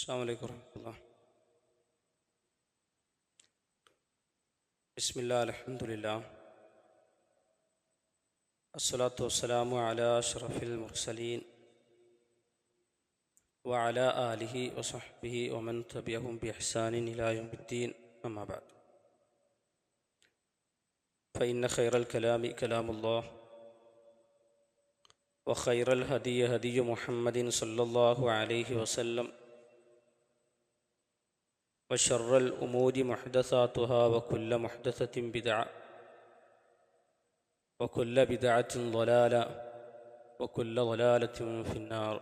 السلام عليكم ورحمة الله. بسم الله الحمد لله الصلاة والسلام على أشرف المرسلين وعلى آله وصحبه ومن تبعهم بإحسان إلى يوم الدين، أما بعد، فإن خير الكلام كلام الله، وخير الهدي هدي محمد صلى الله عليه وسلم، وشر الأمور محدثاتها، وكل محدثة بدعة، وكل بدعة ضلالة، وكل ضلالة في النار.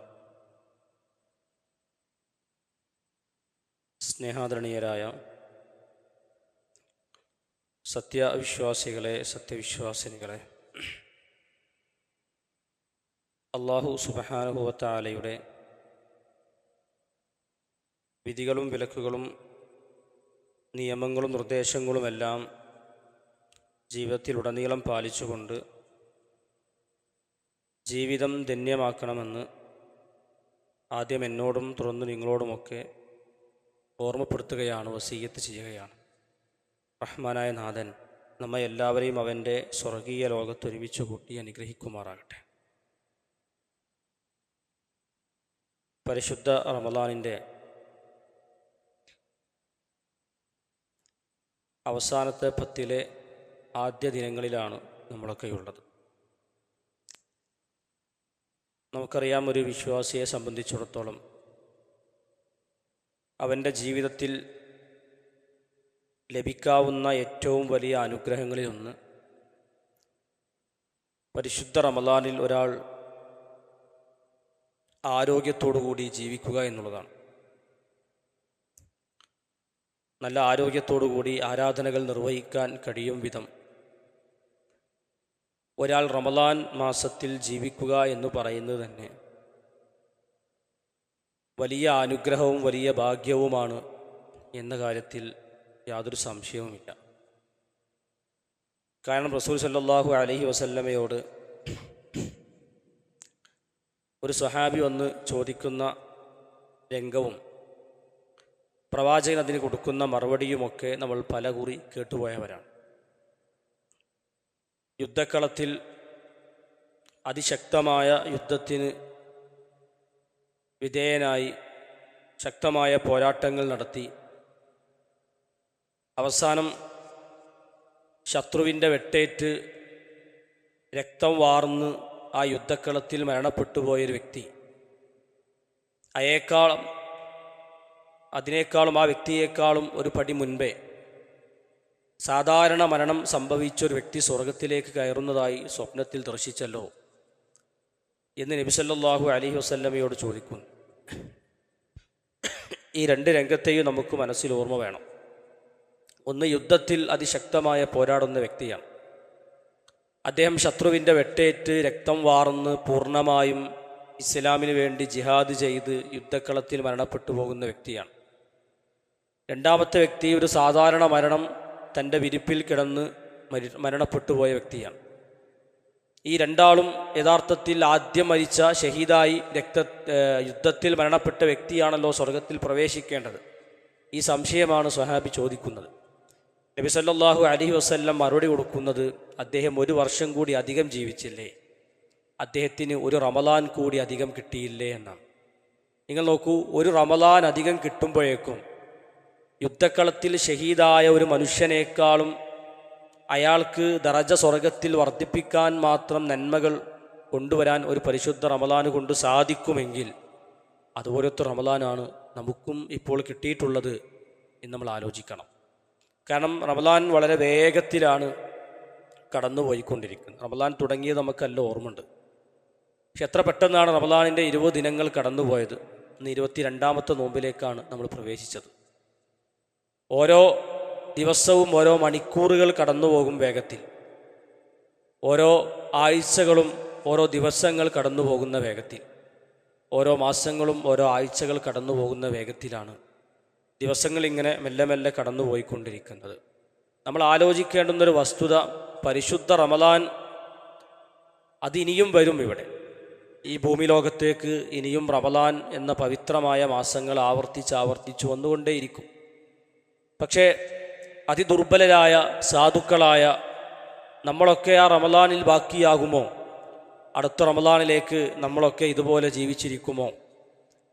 സ്നേഹാദരണീയരായ സത്യവിശ്വാസികളെ, സത്യവിശ്വാസിനികളെ, അല്ലാഹു സുബ്ഹാനഹു വ തആലയുടെ വിധികളും വിലക്കുകളും നിയമങ്ങളും നിർദ്ദേശങ്ങളുമെല്ലാം ജീവിതത്തിലുടനീളം പാലിച്ചുകൊണ്ട് ജീവിതം ധന്യമാക്കണമെന്ന് ആദ്യം എന്നോടും തുടർന്ന് നിങ്ങളോടുമൊക്കെ ഓർമ്മപ്പെടുത്തുകയാണ്, വസീയത്ത് ചെയ്യുകയാണ്. റഹ്മാനായ നാഥൻ നമ്മെ എല്ലാവരെയും അവൻ്റെ സ്വർഗീയ ലോകത്തൊരുമിച്ച് കൂട്ടി അനുഗ്രഹിക്കുമാറാകട്ടെ. പരിശുദ്ധ റമളാനിൻ്റെ അവസാനത്തെ 10 ആദ്യ ദിനങ്ങളിലാണ് നമ്മളൊക്കെയുള്ളത്. നമുക്കറിയാം, ഒരു വിശ്വാസിയെ സംബന്ധിച്ചിടത്തോളം അവൻ്റെ ജീവിതത്തിൽ ലഭിക്കാവുന്ന ഏറ്റവും വലിയ അനുഗ്രഹങ്ങളിലൊന്ന് പരിശുദ്ധ റമളാനിൽ ഒരാൾ ആരോഗ്യത്തോടുകൂടി ജീവിക്കുക എന്നുള്ളതാണ്. നല്ല ആരോഗ്യത്തോടുകൂടി ആരാധനകൾ നിർവഹിക്കാൻ കഴിയും വിധം ഒരാൾ റമളാൻ മാസത്തിൽ ജീവിക്കുക എന്ന് പറയുന്നത് തന്നെ വലിയ അനുഗ്രഹവും വലിയ ഭാഗ്യവുമാണ് എന്ന കാര്യത്തിൽ യാതൊരു സംശയവുമില്ല. കാരണം റസൂൽ സല്ലല്ലാഹു അലൈഹി വസല്ലമയോട് ഒരു സ്വഹാബി വന്ന് ചോദിക്കുന്ന രംഗവും പ്രവാചകൻ അതിന് കൊടുക്കുന്ന മറുപടിയുമൊക്കെ നമ്മൾ പലകുറി കേട്ടുപോയവരാണ്. യുദ്ധക്കളത്തിൽ അതിശക്തമായ യുദ്ധത്തിന് വിധേയനായി ശക്തമായ പോരാട്ടങ്ങൾ നടത്തി അവസാനം ശത്രുവിൻ്റെ വെട്ടേറ്റ് രക്തം വാർന്ന് ആ യുദ്ധക്കളത്തിൽ മരണപ്പെട്ടു പോയൊരു വ്യക്തി, അതിനേക്കാളും ആ വ്യക്തിയേക്കാളും ഒരു പടി മുൻപേ സാധാരണ മരണം സംഭവിച്ചൊരു വ്യക്തി സ്വർഗത്തിലേക്ക് കയറുന്നതായി സ്വപ്നത്തിൽ ദർശിച്ചല്ലോ എന്ന് നബി സല്ലല്ലാഹു അലൈഹി വസല്ലമയോട് ചോദിക്കുന്നു. ഈ 2 രംഗത്തെയും നമുക്ക് മനസ്സിൽ ഓർമ്മ വേണം. ഒന്ന്, യുദ്ധത്തിൽ അതിശക്തമായ പോരാടുന്ന വ്യക്തിയാണ്. അദ്ദേഹം ശത്രുവിൻ്റെ വെട്ടേറ്റ് രക്തം വാർന്ന് പൂർണ്ണമായും ഇസ്ലാമിന് വേണ്ടി ജിഹാദ് ചെയ്ത് യുദ്ധക്കളത്തിൽ മരണപ്പെട്ടു പോകുന്ന വ്യക്തിയാണ്. രണ്ടാമത്തെ വ്യക്തി ഒരു സാധാരണ മരണം, തൻ്റെ വിരിപ്പിൽ കിടന്ന് മരണപ്പെട്ടു പോയ വ്യക്തിയാണ്. ഈ രണ്ടാളും യഥാർത്ഥത്തിൽ ആദ്യം മരിച്ച ഷഹീദായി യുദ്ധത്തിൽ മരണപ്പെട്ട വ്യക്തിയാണല്ലോ സ്വർഗത്തിൽ പ്രവേശിക്കേണ്ടത്. ഈ സംശയമാണ് സ്വഹാബി ചോദിക്കുന്നത്. നബി സല്ലല്ലാഹു അലൈഹി വസല്ലം മറുപടി കൊടുക്കുന്നത്, അദ്ദേഹം 1 വർഷം കൂടി അധികം ജീവിച്ചില്ലേ, അദ്ദേഹത്തിന് 1 റമളാൻ കൂടി അധികം കിട്ടിയില്ലേ എന്നാണ്. നിങ്ങൾ നോക്കൂ, 1 റമളാൻ അധികം കിട്ടുമ്പോഴേക്കും യുദ്ധക്കളത്തിൽ ഷഹീദായ ഒരു മനുഷ്യനേക്കാളും അയാൾക്ക് ദറജ സ്വർഗത്തിൽ വർദ്ധിപ്പിക്കാൻ മാത്രം നന്മകൾ കൊണ്ടുവരാൻ ഒരു പരിശുദ്ധ റമളാന് കൊണ്ട് സാധിക്കുമെങ്കിൽ അതുപോലത്തെ റമളാനാണ് നമുക്കും ഇപ്പോൾ കിട്ടിയിട്ടുള്ളത് എന്ന് നമ്മൾ ആലോചിക്കണം. കാരണം റമളാൻ വളരെ വേഗത്തിലാണ് കടന്നുപോയിക്കൊണ്ടിരിക്കുന്നത്. റമളാൻ തുടങ്ങിയത് നമുക്കെല്ലാം ഓർമ്മയുണ്ട്. പക്ഷെ എത്ര പെട്ടെന്നാണ് റമളാനിൻ്റെ 20 ദിനങ്ങൾ കടന്നുപോയത്. ഇന്ന് 22ാമത്തെ നോമ്പിലേക്കാണ് നമ്മൾ പ്രവേശിച്ചത്. ഓരോ ദിവസവും ഓരോ മണിക്കൂറുകൾ കടന്നുപോകും വേഗത്തിൽ. ഓരോ ആഴ്ചകളും ഓരോ ദിവസങ്ങൾ കടന്നു പോകുന്ന വേഗത്തിൽ, ഓരോ മാസങ്ങളും ഓരോ ആഴ്ചകൾ കടന്നു പോകുന്ന വേഗത്തിലാണ് ദിവസങ്ങൾ ഇങ്ങനെ മെല്ലെ മെല്ലെ കടന്നു പോയിക്കൊണ്ടിരിക്കുന്നത്. നമ്മൾ ആലോചിക്കേണ്ടുന്നൊരു വസ്തുത, പരിശുദ്ധ റമളാൻ അതിനിയും വരും. ഇവിടെ ഈ ഭൂമി ലോകത്തേക്ക് ഇനിയും റമദാൻ എന്ന പവിത്രമായ മാസങ്ങൾ ആവർത്തിച്ച് വന്നുകൊണ്ടേയിരിക്കും. പക്ഷേ അതിദുർബലരായ സാധുക്കളായ നമ്മളൊക്കെ ആ റമദാനിൽ ബാക്കിയാകുമോ? അടുത്ത റമദാനിലേക്ക് നമ്മളൊക്കെ ഇതുപോലെ ജീവിച്ചിരിക്കുമോ?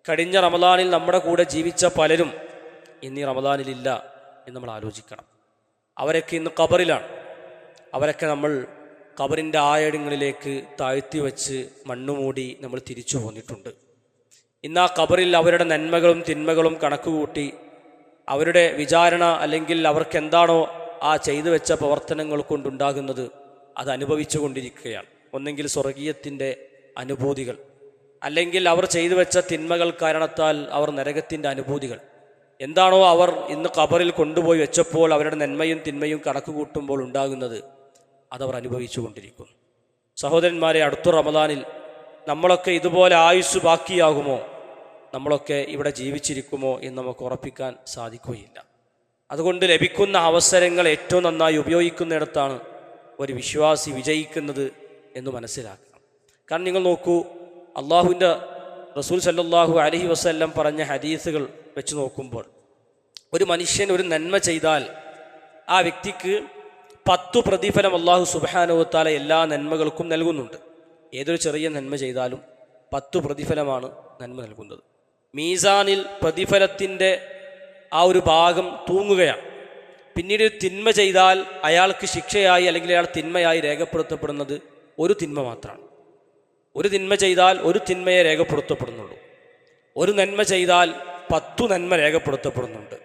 കഴിഞ്ഞ റമദാനിൽ നമ്മുടെ കൂടെ ജീവിച്ച പലരും ഇന്ന് ഈ റമദാനിലില്ല എന്ന് നമ്മൾ ആലോചിക്കണം. അവരൊക്കെ ഇന്ന് ഖബറിലാണ്. അവരൊക്കെ നമ്മൾ ഖബറിൻ്റെ ആഴങ്ങളിലേക്ക് താഴ്ത്തി വച്ച് മണ്ണുമൂടി നമ്മൾ തിരിച്ചു പോന്നിട്ടുണ്ട്. ഇന്ന് ആ ഖബറിൽ അവരുടെ നന്മകളും തിന്മകളും കണക്കുകൂട്ടി അവരുടെ വിചാരണ, അല്ലെങ്കിൽ അവർക്ക് എന്താണോ ആ ചെയ്തു വെച്ച പ്രവർത്തനങ്ങൾ കൊണ്ടുണ്ടാകുന്നത് അത് അനുഭവിച്ചു കൊണ്ടിരിക്കുകയാണ്. ഒന്നെങ്കിൽ സ്വർഗീയത്തിൻ്റെ അനുഭൂതികൾ, അല്ലെങ്കിൽ അവർ ചെയ്തു വെച്ച തിന്മകൾ കാരണത്താൽ അവർ നരകത്തിൻ്റെ അനുഭൂതികൾ. എന്താണോ അവർ ഇന്ന് ഖബറിൽ കൊണ്ടുപോയി വെച്ചപ്പോൾ അവരുടെ നന്മയും തിന്മയും കണക്ക് കൂട്ടുമ്പോൾ ഉണ്ടാകുന്നത് അതവർ അനുഭവിച്ചു കൊണ്ടിരിക്കുന്നു. സഹോദരന്മാരെ, അടുത്ത റമദാനിൽ നമ്മളൊക്കെ ഇതുപോലെ ആയുസ് ബാക്കിയാകുമോ? നമ്മളൊക്കെ ഇവിടെ ജീവിച്ചിരിക്കുമോ എന്ന് നമുക്ക് ഉറപ്പിക്കാൻ സാധിക്കുകയില്ല. അതുകൊണ്ട് ലഭിക്കുന്ന അവസരങ്ങൾ ഏറ്റവും നന്നായി ഉപയോഗിക്കുന്നിടത്താണ് ഒരു വിശ്വാസി വിജയിക്കുന്നത് എന്ന് മനസ്സിലാക്കണം. കാരണം നിങ്ങൾ നോക്കൂ, അള്ളാഹുവിൻ്റെ റസൂൽ സല്ലല്ലാഹു അലൈഹി വസല്ലം പറഞ്ഞ ഹദീസുകൾ വെച്ച് നോക്കുമ്പോൾ ഒരു മനുഷ്യൻ ഒരു നന്മ ചെയ്താൽ ആ വ്യക്തിക്ക് 10 പ്രതിഫലം അള്ളാഹു സുബ്ഹാനഹു വ തആല എല്ലാ നന്മകൾക്കും നൽകുന്നുണ്ട്. ഏതൊരു ചെറിയ നന്മ ചെയ്താലും 10 പ്രതിഫലമാണ് നന്മ നൽകുന്നത്. മീസാനിൽ പ്രതിഫലത്തിൻ്റെ ആ ഒരു ഭാഗം തൂങ്ങുകയാണ്. പിന്നീട് തിന്മ ചെയ്താൽ അയാൾക്ക് ശിക്ഷയായി, അല്ലെങ്കിൽ അയാൾ തിന്മയായി രേഖപ്പെടുത്തപ്പെടുന്നത് ഒരു തിന്മ മാത്രമാണ്. ഒരു തിന്മ ചെയ്താൽ ഒരു തിന്മയെ രേഖപ്പെടുത്തപ്പെടുന്നുള്ളൂ. ഒരു നന്മ ചെയ്താൽ 10 നന്മ രേഖപ്പെടുത്തപ്പെടുന്നുണ്ട്.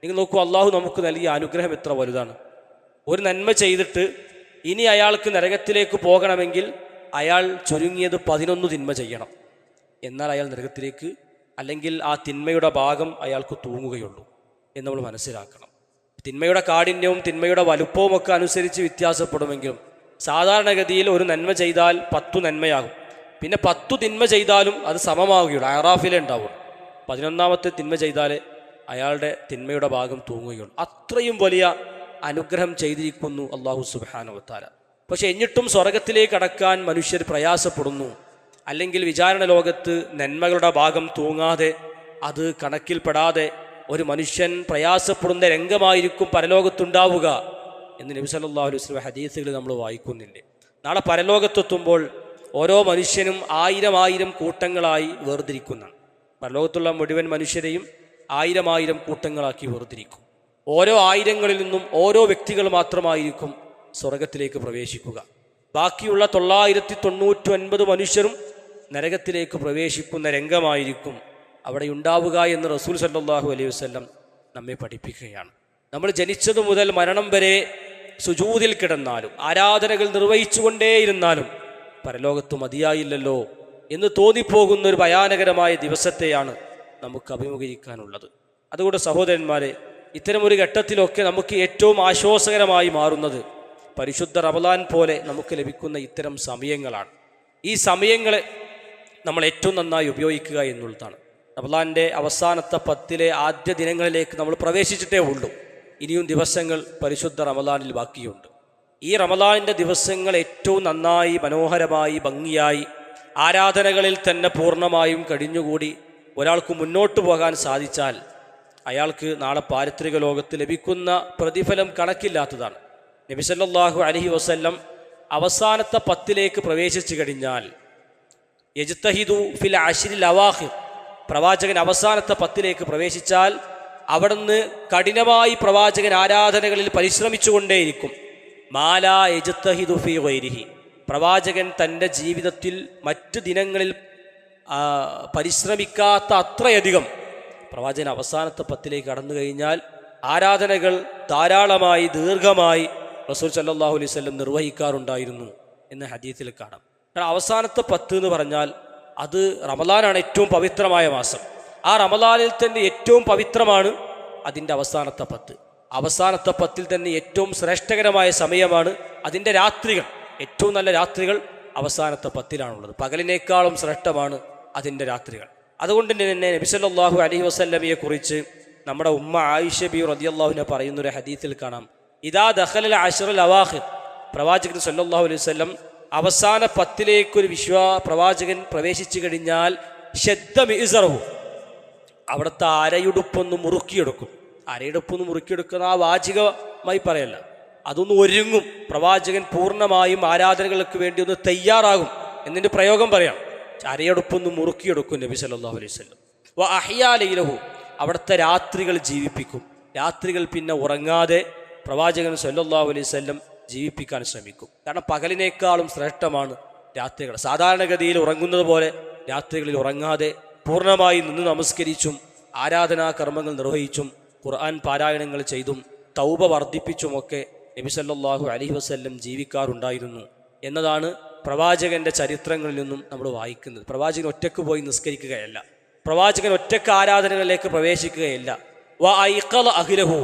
നിങ്ങൾ നോക്കൂ, അള്ളാഹു നമുക്ക് നൽകിയ അനുഗ്രഹം എത്ര വലുതാണ്. ഒരു നന്മ ചെയ്തിട്ട് ഇനി അയാൾക്ക് നരകത്തിലേക്ക് പോകണമെങ്കിൽ അയാൾ ചുരുങ്ങിയത് 11 തിന്മ ചെയ്യണം. എന്നാൽ അയാൾ നരകത്തിലേക്ക്, അല്ലെങ്കിൽ ആ തിന്മയുടെ ഭാഗം അയാൾക്ക് തൂങ്ങുകയുള്ളൂ എന്ന് നമ്മൾ മനസ്സിലാക്കണം. തിന്മയുടെ കാഠിന്യവും തിന്മയുടെ വലുപ്പവും ഒക്കെ അനുസരിച്ച് വ്യത്യാസപ്പെടുമെങ്കിലും സാധാരണഗതിയിൽ ഒരു നന്മ ചെയ്താൽ 10 നന്മയാകും. പിന്നെ 10 തിന്മ ചെയ്താലും അത് സമമാവുകയുള്ളൂ, അറാഫിലേ ഉണ്ടാവുള്ളൂ. 11ാമത്തെ തിന്മ ചെയ്താൽ അയാളുടെ തിന്മയുടെ ഭാഗം തൂങ്ങുകയുള്ളൂ. അത്രയും വലിയ അനുഗ്രഹം ചെയ്തിരിക്കുന്നു അള്ളാഹു സുബ്ഹാനഹു വ തആല. പക്ഷെ എന്നിട്ടും സ്വർഗത്തിലേക്ക് അടക്കാൻ മനുഷ്യർ പ്രയാസപ്പെടുന്നു. അല്ലെങ്കിൽ വിചാരണ ലോകത്ത് നന്മകളുടെ ഭാഗം തൂങ്ങാതെ, അത് കണക്കിൽപ്പെടാതെ ഒരു മനുഷ്യൻ പ്രയാസപ്പെടുന്ന രംഗമായിരിക്കും പരലോകത്തുണ്ടാവുക എന്ന് നബി സല്ലല്ലാഹു അലൈഹി വസല്ലം ഹദീസുകളിൽ നമ്മൾ വായിക്കുന്നില്ലേ. നാളെ പരലോകത്തെത്തുമ്പോൾ ഓരോ മനുഷ്യനും 1000 കൂട്ടങ്ങളായി വേർതിരിക്കുന്നതാണ്. പരലോകത്തുള്ള മുഴുവൻ മനുഷ്യരെയും 1000 കൂട്ടങ്ങളാക്കി വേർതിരിക്കും. ഓരോ 1000ങ്ങളിൽ നിന്നും ഓരോ വ്യക്തികൾ മാത്രമായിരിക്കും സ്വർഗത്തിലേക്ക് പ്രവേശിക്കുക. ബാക്കിയുള്ള 999 മനുഷ്യരും നരകത്തിലേക്ക് പ്രവേശിക്കുന്ന രംഗമായിരിക്കും അവിടെ ഉണ്ടാവുക എന്ന് റസൂൽ സല്ലല്ലാഹു അലൈഹി വസല്ലം നമ്മെ പഠിപ്പിക്കുകയാണ്. നമ്മൾ ജനിച്ചതു മുതൽ മരണം വരെ സുജൂദിൽ കിടന്നാലും ആരാധനകൾ നിർവഹിച്ചുകൊണ്ടേയിരുന്നാലും പരലോകത്ത് മതിയായില്ലല്ലോ എന്ന് തോന്നിപ്പോകുന്ന ഒരു ഭയാനകരമായ ദിവസത്തെയാണ് നമുക്ക് അഭിമുഖീകരിക്കാനുള്ളത്. അതുകൊണ്ട് സഹോദരന്മാരെ, ഇത്തരമൊരു ഘട്ടത്തിലൊക്കെ നമുക്ക് ഏറ്റവും ആശ്വാസകരമായി മാറുന്നത് പരിശുദ്ധ റമദാൻ പോലെ നമുക്ക് ലഭിക്കുന്ന ഇത്തരം സമയങ്ങളാണ്. ഈ സമയങ്ങളെ നമ്മൾ ഏറ്റവും നന്നായി ഉപയോഗിക്കുക എന്നുള്ളതാണ്. റമദാൻ്റെ അവസാനത്തെ 10 ആദ്യ ദിനങ്ങളിലേക്ക് നമ്മൾ പ്രവേശിച്ചിട്ടേ ഉള്ളൂ. ഇനിയും ദിവസങ്ങൾ പരിശുദ്ധ റമദാനിൽ ബാക്കിയുണ്ട്. ഈ റമദാനിൻ്റെ ദിവസങ്ങൾ ഏറ്റവും നന്നായി, മനോഹരമായി, ഭംഗിയായി ആരാധനകളിൽ തന്നെ പൂർണ്ണമായും കഴിഞ്ഞുകൂടി ഒരാൾക്ക് മുന്നോട്ട് പോകാൻ സാധിച്ചാൽ അയാൾക്ക് നാളെ പാരിത്രിക ലോകത്ത് ലഭിക്കുന്ന പ്രതിഫലം കണക്കില്ലാത്തതാണ്. നബി സല്ലല്ലാഹു അലൈഹി വസല്ലം അവസാനത്തെ 10ലേക്ക് പ്രവേശിച്ചു കഴിഞ്ഞാൽ യജ്തഹിദു ഫിൽ അശ്രിൽ അവാഖിർ, പ്രവാചകൻ അവസാനത്തെ 10ലേക്ക് പ്രവേശിച്ചാൽ അവിടുന്ന് കഠിനമായി പ്രവാചകൻ ആരാധനകളിൽ പരിശ്രമിച്ചുകൊണ്ടേയിരിക്കും. മാലാ യജ്തഹിദു ഫീ ഗൈരിഹി, പ്രവാചകൻ തൻ്റെ ജീവിതത്തിൽ മറ്റ് ദിനങ്ങളിൽ പരിശ്രമിക്കാത്ത അത്രയധികം പ്രവാചകൻ അവസാനത്തെ 10ലേക്ക് കടന്നു കഴിഞ്ഞാൽ ആരാധനകൾ ധാരാളമായി ദീർഘമായി റസൂൽ സല്ലല്ലാഹു അലൈഹി വസല്ലം നിർവഹിക്കാറുണ്ടായിരുന്നു എന്ന് ഹദീസിൽ കാണാം. കാരണം അവസാനത്തെ 10 എന്ന് പറഞ്ഞാൽ അത് റമദാനാണ് ഏറ്റവും പവിത്രമായ മാസം. ആ റമദാനിൽ തന്നെ ഏറ്റവും പവിത്രമാണ് അതിൻ്റെ അവസാനത്തെ 10. അവസാനത്തെ 10ൽ തന്നെ ഏറ്റവും ശ്രേഷ്ഠകരമായ സമയമാണ് അതിൻ്റെ രാത്രികൾ. ഏറ്റവും നല്ല രാത്രികൾ അവസാനത്തെ 10ലാണുള്ളത്. പകലിനേക്കാളും ശ്രേഷ്ഠമാണ് അതിൻ്റെ രാത്രികൾ. അതുകൊണ്ട് തന്നെ നബി സല്ലല്ലാഹു അലൈഹി വസല്ലമയെ കുറിച്ച് നമ്മുടെ ഉമ്മ ആയിഷ ബി റളിയല്ലാഹു അൻഹ പറയുന്നൊരു ഹദീസിൽ കാണാം, ഇദാ ദഖലൽ അശ്റുൽ അവാഖിർ, പ്രവാചകൻ സല്ലല്ലാഹു അലൈഹി വസല്ലം അവസാന 10 പ്രവാചകൻ പ്രവേശിച്ചു കഴിഞ്ഞാൽ ഷദ്ദമിസറഹു, അവിടുത്തെ അരയുടുപ്പൊന്ന് മുറുക്കിയെടുക്കും. അരയുടുപ്പൊന്ന് മുറുക്കിയെടുക്കുന്ന ആ വാചികമായി പറയല്ല, അതൊന്ന് ഒരുങ്ങും. പ്രവാചകൻ പൂർണ്ണമായും ആരാധനകൾക്ക് വേണ്ടി ഒന്ന് തയ്യാറാകും എന്നതിൻ്റെ പ്രയോഗം പറയാം. അരയുടുപ്പൊന്ന് മുറുക്കിയെടുക്കും നബി സല്ലല്ലാഹു അലൈഹി വസല്ലം. വ അഹ്യാ ലൈലഹു, അവിടുത്തെ രാത്രികൾ ജീവിപ്പിക്കും. രാത്രികൾ പിന്നെ ഉറങ്ങാതെ പ്രവാചകൻ സല്ലല്ലാഹു അലൈഹി വസല്ലം ജീവിപ്പിക്കാൻ ശ്രമിക്കും. കാരണം പകലിനേക്കാളും ശ്രേഷ്ഠമാണ് രാത്രികൾ. സാധാരണഗതിയിൽ ഉറങ്ങുന്നത് പോലെ രാത്രികളിൽ ഉറങ്ങാതെ പൂർണ്ണമായി നിന്ന് നമസ്കരിച്ചും ആരാധനാ കർമ്മങ്ങൾ നിർവഹിച്ചും ഖുർആൻ പാരായണങ്ങൾ ചെയ്തും തൗബ വർദ്ധിപ്പിച്ചുമൊക്കെ നബി സല്ലല്ലാഹു അലൈഹി വസല്ലം ജീവിക്കാറുണ്ടായിരുന്നു എന്നതാണ് പ്രവാചകന്റെ ചരിത്രങ്ങളിൽ നിന്നും നമ്മൾ വായിക്കുന്നത്. പ്രവാചകൻ ഒറ്റക്ക് പോയി നിസ്കരിക്കുകയല്ല, പ്രവാചകൻ ഒറ്റക്ക് ആരാധനകളിലേക്ക് പ്രവേശിക്കുകയല്ല. വ ഐഖല അഹ്ലഹു,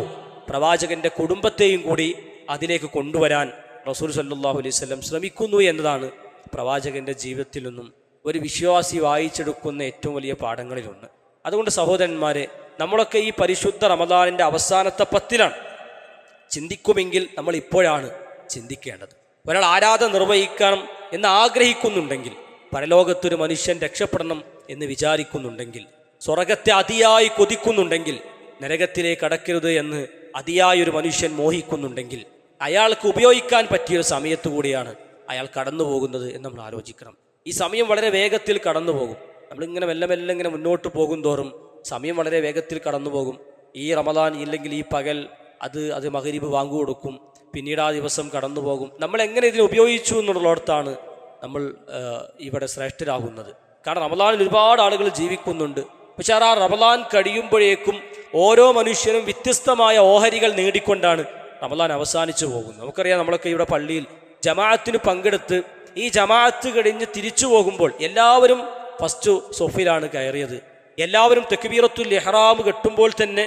പ്രവാചകന്റെ കുടുംബത്തെയും കൂടി അതിലേക്ക് കൊണ്ടുവരാൻ റസൂൽ സല്ലല്ലാഹു അലൈഹി വസല്ലം ശ്രമിക്കുന്നു എന്നതാണ് പ്രവാചകന്റെ ജീവിതത്തിൽ നിന്നും ഒരു വിശ്വാസി വായിച്ചെടുക്കുന്ന ഏറ്റവും വലിയ പാഠങ്ങളിലൊന്ന്. അതുകൊണ്ട് സഹോദരന്മാരെ, നമ്മളൊക്കെ ഈ പരിശുദ്ധ റമദാനിൻ്റെ അവസാനത്തെ 10 ചിന്തിക്കുമെങ്കിൽ നമ്മൾ ഇപ്പോഴാണ് ചിന്തിക്കേണ്ടത്. ഒരാൾ ആരാധന നിർവഹിക്കണം എന്ന് ആഗ്രഹിക്കുന്നുണ്ടെങ്കിൽ, പരലോകത്തൊരു മനുഷ്യൻ രക്ഷപ്പെടണം എന്ന് വിചാരിക്കുന്നുണ്ടെങ്കിൽ, സ്വർഗത്തെ അതിയായി കൊതിക്കുന്നുണ്ടെങ്കിൽ, നരകത്തിലേക്ക് കടക്കരുത് എന്ന് അതിയായൊരു മനുഷ്യൻ മോഹിക്കുന്നുണ്ടെങ്കിൽ, അയാൾക്ക് ഉപയോഗിക്കാൻ പറ്റിയൊരു സമയത്തു കൂടിയാണ് അയാൾ കടന്നു പോകുന്നത് എന്ന് നമ്മൾ ആലോചിക്കണം. ഈ സമയം വളരെ വേഗത്തിൽ കടന്നു പോകും. നമ്മളിങ്ങനെ മെല്ലെ മെല്ലെ ഇങ്ങനെ മുന്നോട്ട് പോകും തോറും സമയം വളരെ വേഗത്തിൽ കടന്നു പോകും. ഈ റമദാൻ ഇല്ലെങ്കിൽ ഈ പകൽ അത് മഗ്‌രിബ് വാങ്ങു കൊടുക്കും, പിന്നീട് ആ ദിവസം കടന്നു പോകും. നമ്മൾ എങ്ങനെ ഇതിനെ ഉപയോഗിച്ചു എന്നുള്ളിടത്താണ് നമ്മൾ ഇവിടെ ശ്രേഷ്ഠരാകുന്നത്. കാരണം റമദാനിൽ ഒരുപാട് ആളുകൾ ജീവിക്കുന്നുണ്ട്. പക്ഷെ ആ റമദാൻ കഴിയുമ്പോഴേക്കും ഓരോ മനുഷ്യനും വ്യത്യസ്തമായ ഓഹരികൾ നേടിക്കൊണ്ടാണ് റമദാൻ അവസാനിച്ചു പോകുന്നത്. നമുക്കറിയാം, നമ്മളൊക്കെ ഇവിടെ പള്ളിയിൽ ജമാഅത്തിന് പങ്കെടുത്ത് ഈ ജമാഅത്ത് കഴിഞ്ഞ് തിരിച്ചു പോകുമ്പോൾ എല്ലാവരും ഫസ്റ്റ് സൊഫിലാണ് കയറിയത്. എല്ലാവരും തക്ബീറത്തുൽ ഇഹ്റാം കെട്ടുമ്പോൾ തന്നെ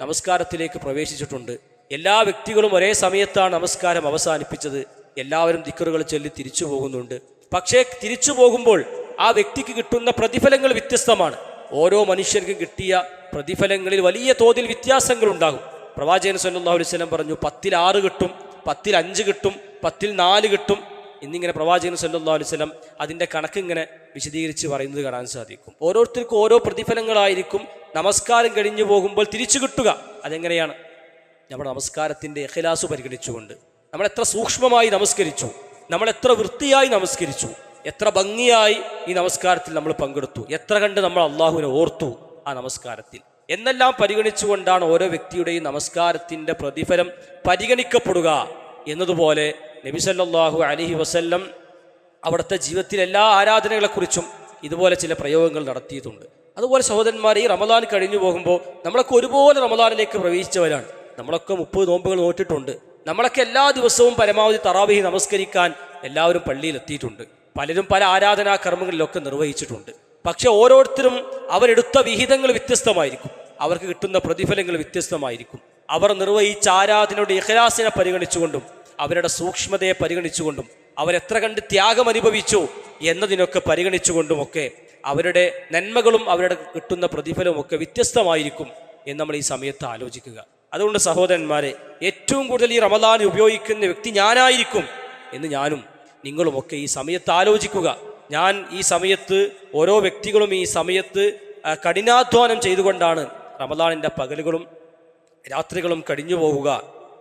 നമസ്കാരത്തിലേക്ക് പ്രവേശിച്ചിട്ടുണ്ട്. എല്ലാ വ്യക്തികളും ഒരേ സമയത്താണ് നമസ്കാരം അവസാനിപ്പിച്ചത്. എല്ലാവരും ദിക്റുകൾ ചൊല്ലി തിരിച്ചു പോകുന്നുണ്ട്. പക്ഷേ തിരിച്ചു പോകുമ്പോൾ ആ വ്യക്തിക്ക് കിട്ടുന്ന പ്രതിഫലങ്ങൾ വ്യത്യസ്തമാണ്. ഓരോ മനുഷ്യർക്കും കിട്ടിയ പ്രതിഫലങ്ങളിൽ വലിയ തോതിൽ വ്യത്യാസങ്ങൾ ഉണ്ടാകും. പ്രവാചകൻ സല്ലല്ലാഹു അലൈഹി വസല്ലം പറഞ്ഞു, 10 6 കിട്ടും, 10 5 കിട്ടും, 10 4 കിട്ടും എന്നിങ്ങനെ പ്രവാചകൻ സല്ലല്ലാഹു അലൈഹി വസല്ലം അതിൻ്റെ കണക്ക് ഇങ്ങനെ വിശദീകരിച്ച് പറയുന്നത് കാണാൻ സാധിക്കും. ഓരോരുത്തർക്കും ഓരോ പ്രതിഫലങ്ങളായിരിക്കും നമസ്കാരം കഴിഞ്ഞു പോകുമ്പോൾ തിരിച്ചു കിട്ടുക. അതെങ്ങനെയാണ്? നമ്മുടെ നമസ്കാരത്തിൻ്റെ ഇഖ്ലാസ് പരിഗണിച്ചുകൊണ്ട് നമ്മൾ എത്ര സൂക്ഷ്മമായി നമസ്കരിച്ചു, നമ്മൾ എത്ര വൃത്തിയായി നമസ്കരിച്ചു, എത്ര ഭംഗിയായി ഈ നമസ്കാരത്തിൽ നമ്മൾ പങ്കെടുത്തു, എത്ര കണ്ട് നമ്മൾ അള്ളാഹുവിനെ ഓർത്തു ആ നമസ്കാരത്തിൽ എന്നെല്ലാം പരിഗണിച്ചുകൊണ്ടാണ് ഓരോ വ്യക്തിയുടെയും നമസ്കാരത്തിൻ്റെ പ്രതിഫലം പരിഗണിക്കപ്പെടുക. എന്നതുപോലെ നബി സല്ലല്ലാഹു അലൈഹി വസല്ലം അവിടുത്തെ ജീവിതത്തിൽ എല്ലാ ആരാധനകളെക്കുറിച്ചും ഇതുപോലെ ചില പ്രയോഗങ്ങൾ നടത്തിയിട്ടുണ്ട്. അതുപോലെ സഹോദരന്മാരെ, ഈ റമദാൻ കഴിഞ്ഞു പോകുമ്പോൾ നമ്മളൊക്കെ ഒരുപോലെ റമദാനിലേക്ക് പ്രവേശിച്ചവരാണ്. നമ്മളൊക്കെ 30 നോമ്പുകൾ നോറ്റിട്ടുണ്ട്. നമ്മളൊക്കെ എല്ലാ ദിവസവും പരമാവധി തറാവീഹ് നമസ്കരിക്കാൻ എല്ലാവരും പള്ളിയിലെത്തിയിട്ടുണ്ട്. പലരും പല ആരാധനാ കർമ്മങ്ങളിലൊക്കെ നിർവഹിച്ചിട്ടുണ്ട്. പക്ഷെ ഓരോരുത്തരും അവരെടുത്ത വിഹിതങ്ങൾ വ്യത്യസ്തമായിരിക്കും, അവർക്ക് കിട്ടുന്ന പ്രതിഫലങ്ങൾ വ്യത്യസ്തമായിരിക്കും. അവർ നിർവഹിച്ച ആരാധനയുടെ ഇഖ്ലാസിനെ പരിഗണിച്ചുകൊണ്ടും അവരുടെ സൂക്ഷ്മതയെ പരിഗണിച്ചുകൊണ്ടും അവരെത്ര കണ്ട് ത്യാഗം അനുഭവിച്ചു എന്നതിനൊക്കെ പരിഗണിച്ചുകൊണ്ടുമൊക്കെ അവരുടെ നന്മകളും അവരുടെ കിട്ടുന്ന പ്രതിഫലവും ഒക്കെ വ്യത്യസ്തമായിരിക്കും എന്ന് നമ്മൾ ഈ സമയത്ത് ആലോചിക്കുക. അതുകൊണ്ട് സഹോദരന്മാരെ, ഏറ്റവും കൂടുതൽ ഈ റമദാൻ ഉപയോഗിക്കുന്ന വ്യക്തി ഞാനായിരിക്കും എന്ന് ഞാനും നിങ്ങളുമൊക്കെ ഈ സമയത്ത് ആലോചിക്കുക. ഞാൻ ഈ സമയത്ത്, ഓരോ വ്യക്തികളും ഈ സമയത്ത് കഠിനാധ്വാനം ചെയ്തുകൊണ്ടാണ് റമദാനിൻ്റെ പകലുകളും രാത്രികളും കഴിഞ്ഞു പോവുക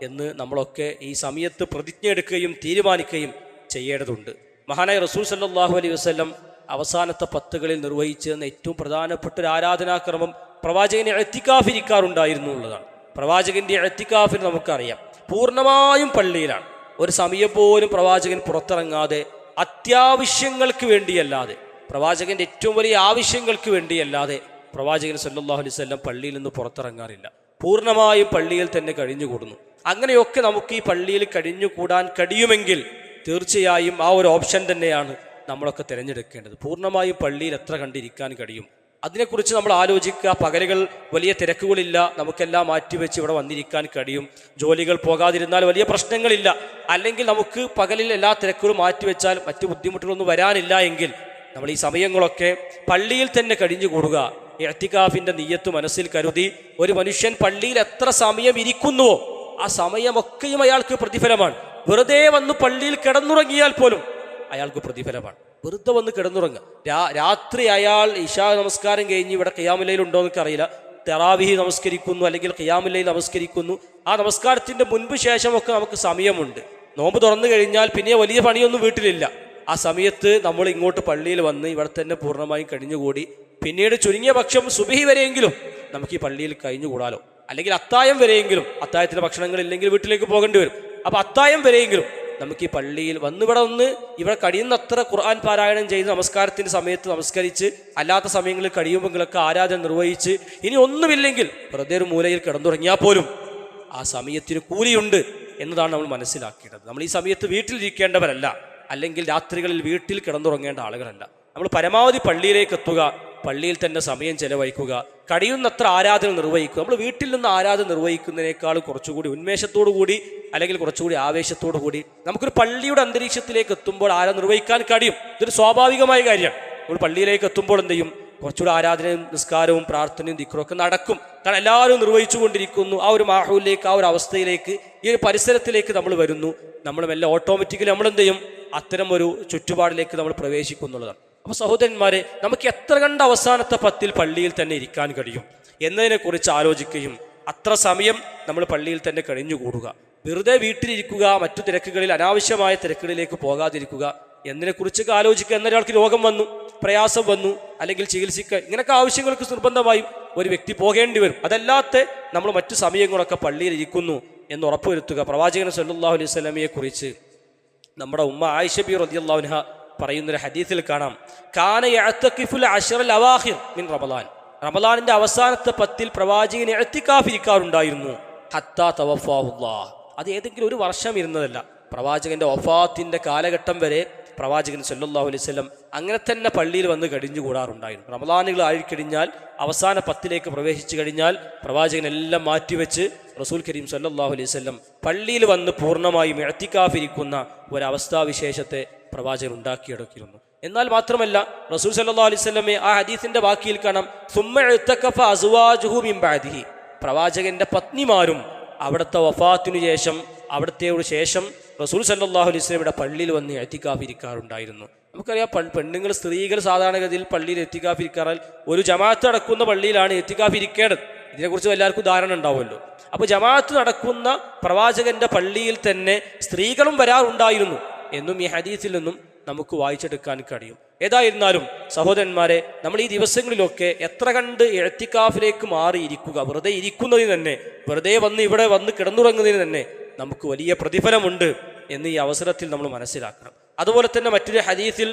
എന്ന് നമ്മളൊക്കെ ഈ സമയത്ത് പ്രതിജ്ഞ എടുക്കുകയും തീരുമാനിക്കുകയും ചെയ്യേണ്ടതുണ്ട്. മഹാനായ റസൂൽ സല്ലല്ലാഹു അലൈഹി വസല്ലം അവസാനത്തെ 10 നിർവഹിച്ചിരുന്ന ഏറ്റവും പ്രധാനപ്പെട്ട ഒരു ആരാധനാക്രമം പ്രവാചകനെ ഇഅ്തികാഫിരിക്കാറുണ്ടായിരുന്നു എന്നുള്ളതാണ്. പ്രവാചകന്റെ ഇഅ്തികാഫിന് നമുക്കറിയാം, പൂർണ്ണമായും പള്ളിയിലാണ്. ഒരു സമയം പോലും പ്രവാചകൻ പുറത്തിറങ്ങാതെ അത്യാവശ്യങ്ങൾക്ക് വേണ്ടിയല്ലാതെ, പ്രവാചകന്റെ ഏറ്റവും വലിയ ആവശ്യങ്ങൾക്ക് വേണ്ടിയല്ലാതെ പ്രവാചകൻ സല്ലല്ലാഹു അലൈഹി വസല്ലം പള്ളിയിൽ നിന്ന് പുറത്തിറങ്ങാറില്ല. പൂർണ്ണമായും പള്ളിയിൽ തന്നെ കഴിഞ്ഞുകൂടുന്നു. അങ്ങനെയൊക്കെ നമുക്ക് ഈ പള്ളിയിൽ കഴിഞ്ഞുകൂടാൻ കഴിയുമെങ്കിൽ തീർച്ചയായും ആ ഒരു ഓപ്ഷൻ തന്നെയാണ് നമ്മളൊക്കെ തിരഞ്ഞെടുക്കേണ്ടത്. പൂർണ്ണമായും പള്ളിയിൽ എത്ര കണ്ടിരിക്കാൻ കഴിയും അതിനെക്കുറിച്ച് നമ്മൾ ആലോചിക്കുക. പകലുകൾ വലിയ തിരക്കുകളില്ല, നമുക്കെല്ലാം മാറ്റിവെച്ച് ഇവിടെ വന്നിരിക്കാൻ കഴിയും. ജോലികൾ പോകാതിരുന്നാൽ വലിയ പ്രശ്നങ്ങളില്ല. അല്ലെങ്കിൽ നമുക്ക് പകലിൽ എല്ലാ തിരക്കുകളും മാറ്റിവെച്ചാൽ മറ്റു ബുദ്ധിമുട്ടുകളൊന്നും വരാനില്ല എങ്കിൽ നമ്മൾ ഈ സമയങ്ങളൊക്കെ പള്ളിയിൽ തന്നെ കഴിഞ്ഞുകൂടുക. ഇഅ്തികാഫിന്റെ നിയ്യത്ത് മനസ്സിൽ കരുതി ഒരു മനുഷ്യൻ പള്ളിയിൽ എത്ര സമയം ഇരിക്കുന്നുവോ ആ സമയമൊക്കെയും അയാൾക്ക് പ്രതിഫലമാണ്. വെറുതെ വന്ന് പള്ളിയിൽ കിടന്നുറങ്ങിയാൽ പോലും അയാൾക്ക് പ്രതിഫലമാണ്. വെറുതെ വന്ന് കിടന്നുറങ്ങുക. രാത്രി അയാൾ ഇശാ നമസ്കാരം കഴിഞ്ഞ് ഇവിടെ ഖിയാമുൽ ലൈൽ ഉണ്ടോ എന്നൊക്കെ അറിയില്ല, തറാവീഹ് നമസ്കരിക്കുന്നു അല്ലെങ്കിൽ ഖിയാമുൽ ലൈൽ നമസ്കരിക്കുന്നു. ആ നമസ്കാരത്തിൻ്റെ മുൻപ് ശേഷമൊക്കെ നമുക്ക് സമയമുണ്ട്. നോമ്പ് തുറന്നു കഴിഞ്ഞാൽ പിന്നെ വലിയ പണിയൊന്നും വീട്ടിലില്ല. ആ സമയത്ത് നമ്മൾ ഇങ്ങോട്ട് പള്ളിയിൽ വന്ന് ഇവിടെ തന്നെ പൂർണ്ണമായും കഴിഞ്ഞുകൂടി പിന്നീട് ചുരുങ്ങിയ പക്ഷം സുബഹി വരെയെങ്കിലും നമുക്ക് ഈ പള്ളിയിൽ കഴിഞ്ഞുകൂടാലോ, അല്ലെങ്കിൽ അത്തായം വരെയെങ്കിലും, അത്തായത്തിൻ്റെ ഭക്ഷണങ്ങളില്ലെങ്കിൽ വീട്ടിലേക്ക് പോകേണ്ടി വരും. അപ്പോൾ അത്തായം വരെയെങ്കിലും നമുക്ക് ഈ പള്ളിയിൽ ഇവിടെ കഴിയുന്നത്ര ഖുർആൻ പാരായണം ചെയ്ത് നമസ്കാരത്തിൻ്റെ സമയത്ത് നമസ്കരിച്ച് അല്ലാത്ത സമയങ്ങളിൽ കഴിയുമ്പോഴൊക്കെ ആരാധന നിർവഹിച്ച് ഇനി ഒന്നുമില്ലെങ്കിൽ വെറുതെ ഒരു മൂലയിൽ കിടന്നുറങ്ങിയാൽ പോലും ആ സമയത്തിന് കൂലിയുണ്ട് എന്നതാണ് നമ്മൾ മനസ്സിലാക്കേണ്ടത്. നമ്മൾ ഈ സമയത്ത് വീട്ടിലിരിക്കേണ്ടവരല്ല, അല്ലെങ്കിൽ രാത്രികളിൽ വീട്ടിൽ കിടന്നുറങ്ങേണ്ട ആളുകളല്ല. നമ്മൾ പരമാവധി പള്ളിയിലേക്ക് എത്തുക, പള്ളിയിൽ തന്നെ സമയം ചെലവഴിക്കുക, കഴിയുന്നത്ര ആരാധന നിർവഹിക്കുക. നമ്മൾ വീട്ടിൽ നിന്ന് ആരാധന നിർവഹിക്കുന്നതിനേക്കാൾ കുറച്ചുകൂടി ഉന്മേഷത്തോടു കൂടി അല്ലെങ്കിൽ കുറച്ചുകൂടി ആവേശത്തോടു കൂടി നമുക്കൊരു പള്ളിയുടെ അന്തരീക്ഷത്തിലേക്ക് എത്തുമ്പോൾ ആരാധന നിർവഹിക്കാൻ കഴിയും. ഇതൊരു സ്വാഭാവികമായ കാര്യമാണ്. നമ്മൾ പള്ളിയിലേക്ക് എത്തുമ്പോൾ എന്ത് ചെയ്യും? കുറച്ചുകൂടി ആരാധനയും നിസ്കാരവും പ്രാർത്ഥനയും ദിക്റും ഒക്കെ നടക്കും. കാരണം എല്ലാവരും നിർവഹിച്ചു കൊണ്ടിരിക്കുന്നു. ആ ഒരു മാഹൂലിലേക്ക്, ആ ഒരു അവസ്ഥയിലേക്ക്, ഈ ഒരു പരിസരത്തിലേക്ക് നമ്മൾ വരുന്നു. നമ്മൾ മെല്ലെ ഓട്ടോമാറ്റിക്കലി നമ്മളെന്ത് ചെയ്യും? അത്തരം ഒരു ചുറ്റുപാടിലേക്ക് നമ്മൾ പ്രവേശിക്കുന്നുള്ളതാണ്. അപ്പോൾ സഹോദരന്മാരെ, നമുക്ക് എത്ര കണ്ട് അവസാനത്തെ 10 പള്ളിയിൽ തന്നെ ഇരിക്കാൻ കഴിയും എന്നതിനെക്കുറിച്ച് ആലോചിക്കുകയും അത്ര സമയം നമ്മൾ പള്ളിയിൽ തന്നെ കഴിഞ്ഞുകൂടുക, വെറുതെ വീട്ടിലിരിക്കുക, മറ്റു തിരക്കുകളിൽ അനാവശ്യമായ തിരക്കുകളിലേക്ക് പോകാതിരിക്കുക എന്നതിനെക്കുറിച്ചൊക്കെ ആലോചിക്കുക. എന്നൊരാൾക്ക് രോഗം വന്നു, പ്രയാസം വന്നു, അല്ലെങ്കിൽ ചികിത്സിക്കുക, ഇങ്ങനെയൊക്കെ ആവശ്യങ്ങൾക്ക് നിർബന്ധമായും ഒരു വ്യക്തി പോകേണ്ടി വരും. അതല്ലാത്ത നമ്മൾ മറ്റു സമയങ്ങളൊക്കെ പള്ളിയിൽ ഇരിക്കുന്നു എന്ന് ഉറപ്പുവരുത്തുക. പ്രവാചകൻ സല്ലല്ലാഹു അലൈഹി വസല്ലമയെ കുറിച്ച് നമ്മുടെ ഉമ്മ ആയിഷ ബി റളിയല്ലാഹു അൻഹ പറയുന്നൊരു ഹദീസിൽ കാണാം, കാന യഅ്തഖിഫുൽ അശ്റൽ അവാഖിർ മിൻ റമളാൻ, റമളാനിന്റെ അവസാനത്തെ 10 പ്രവാചകൻ ഇഅ്തികാഫ് ഇരിക്കാറുണ്ടായിരുന്നു. ഹത്താ തവഫാഹുല്ലാഹ്, അത് ഏതെങ്കിലും ഒരു വർഷം ഇരുന്നതല്ല, പ്രവാചകന്റെ വഫാത്തിന്റെ കാലഘട്ടം വരെ പ്രവാചകൻ സല്ലല്ലാഹു അലൈഹി വസല്ലം അങ്ങനെ തന്നെ പള്ളിയിൽ വന്ന് കഴിഞ്ഞുകൂടാറുണ്ടായിരുന്നു. റമളാനുകൾ ആയിക്കഴിഞ്ഞാൽ അവസാന 10ലേക്ക് പ്രവേശിച്ചു കഴിഞ്ഞാൽ പ്രവാചകൻ എല്ലാം മാറ്റിവെച്ച് റസൂൽ കരീം സല്ലല്ലാഹു അലൈഹി വസല്ലം പള്ളിയിൽ വന്ന് പൂർണ്ണമായും ഇഅ്തികാഫിരിക്കുന്ന ഒരവസ്ഥാവിശേഷത്തെ പ്രവാചകൻ ഉണ്ടാക്കിയെടുക്കിയിരുന്നു. എന്നാൽ മാത്രമല്ല, റസൂൽ സല്ലല്ലാഹു അലൈഹി വസല്ലമയെ ആ ഹദീസിന്റെ ബാക്കിയിൽ കാണാം, സുമ്മ ഇഅ്തകഫ അസ്വാജുഹു മിൻ ബഅദിഹി, പ്രവാചകന്റെ പത്നിമാരും അവിടുത്തെ വഫാത്തിനു ശേഷം, അവിടുത്തെ ശേഷം റസൂൽ സല്ലല്ലാഹു അലൈഹി വസല്ലമയുടെ പള്ളിയിൽ വന്ന് ഇഅ്തികാഫ് ഇരിക്കാറുണ്ടായിരുന്നു. നമുക്കറിയാം, പെണ്ണുങ്ങൾ, സ്ത്രീകൾ സാധാരണഗതിയിൽ പള്ളിയിൽ ഇഅ്തികാഫ് ഇരിക്കാറാൽ ഒരു ജമാഅത്ത് നടക്കുന്ന പള്ളിയിലാണ് ഇഅ്തികാഫ് ഇരിക്കേണ്ടത്. ഇതിനെക്കുറിച്ച് എല്ലാവർക്കും ധാരണ ഉണ്ടാവുമല്ലോ. അപ്പോൾ ജമാഅത്ത് നടക്കുന്ന പ്രവാചകന്റെ പള്ളിയിൽ തന്നെ സ്ത്രീകളും വരാറുണ്ടായിരുന്നു എന്നും ഈ ഹദീസിൽ നിന്നും നമുക്ക് വായിച്ചെടുക്കാൻ കഴിയും. ഏതായിരുന്നാലും സഹോദരന്മാരെ, നമ്മൾ ഈ ദിവസങ്ങളിലൊക്കെ എത്ര കണ്ട് ഇഅ്തികാഫിലേക്ക് മാറിയിരിക്കുക, വെറുതെ ഇരിക്കുന്നതിന് തന്നെ, വെറുതെ ഇവിടെ വന്ന് കിടന്നുറങ്ങുന്നതിന് തന്നെ നമുക്ക് വലിയ പ്രതിഫലമുണ്ട് എന്ന് ഈ അവസരത്തിൽ നമ്മൾ മനസ്സിലാക്കണം. അതുപോലെ തന്നെ മറ്റൊരു ഹദീസിൽ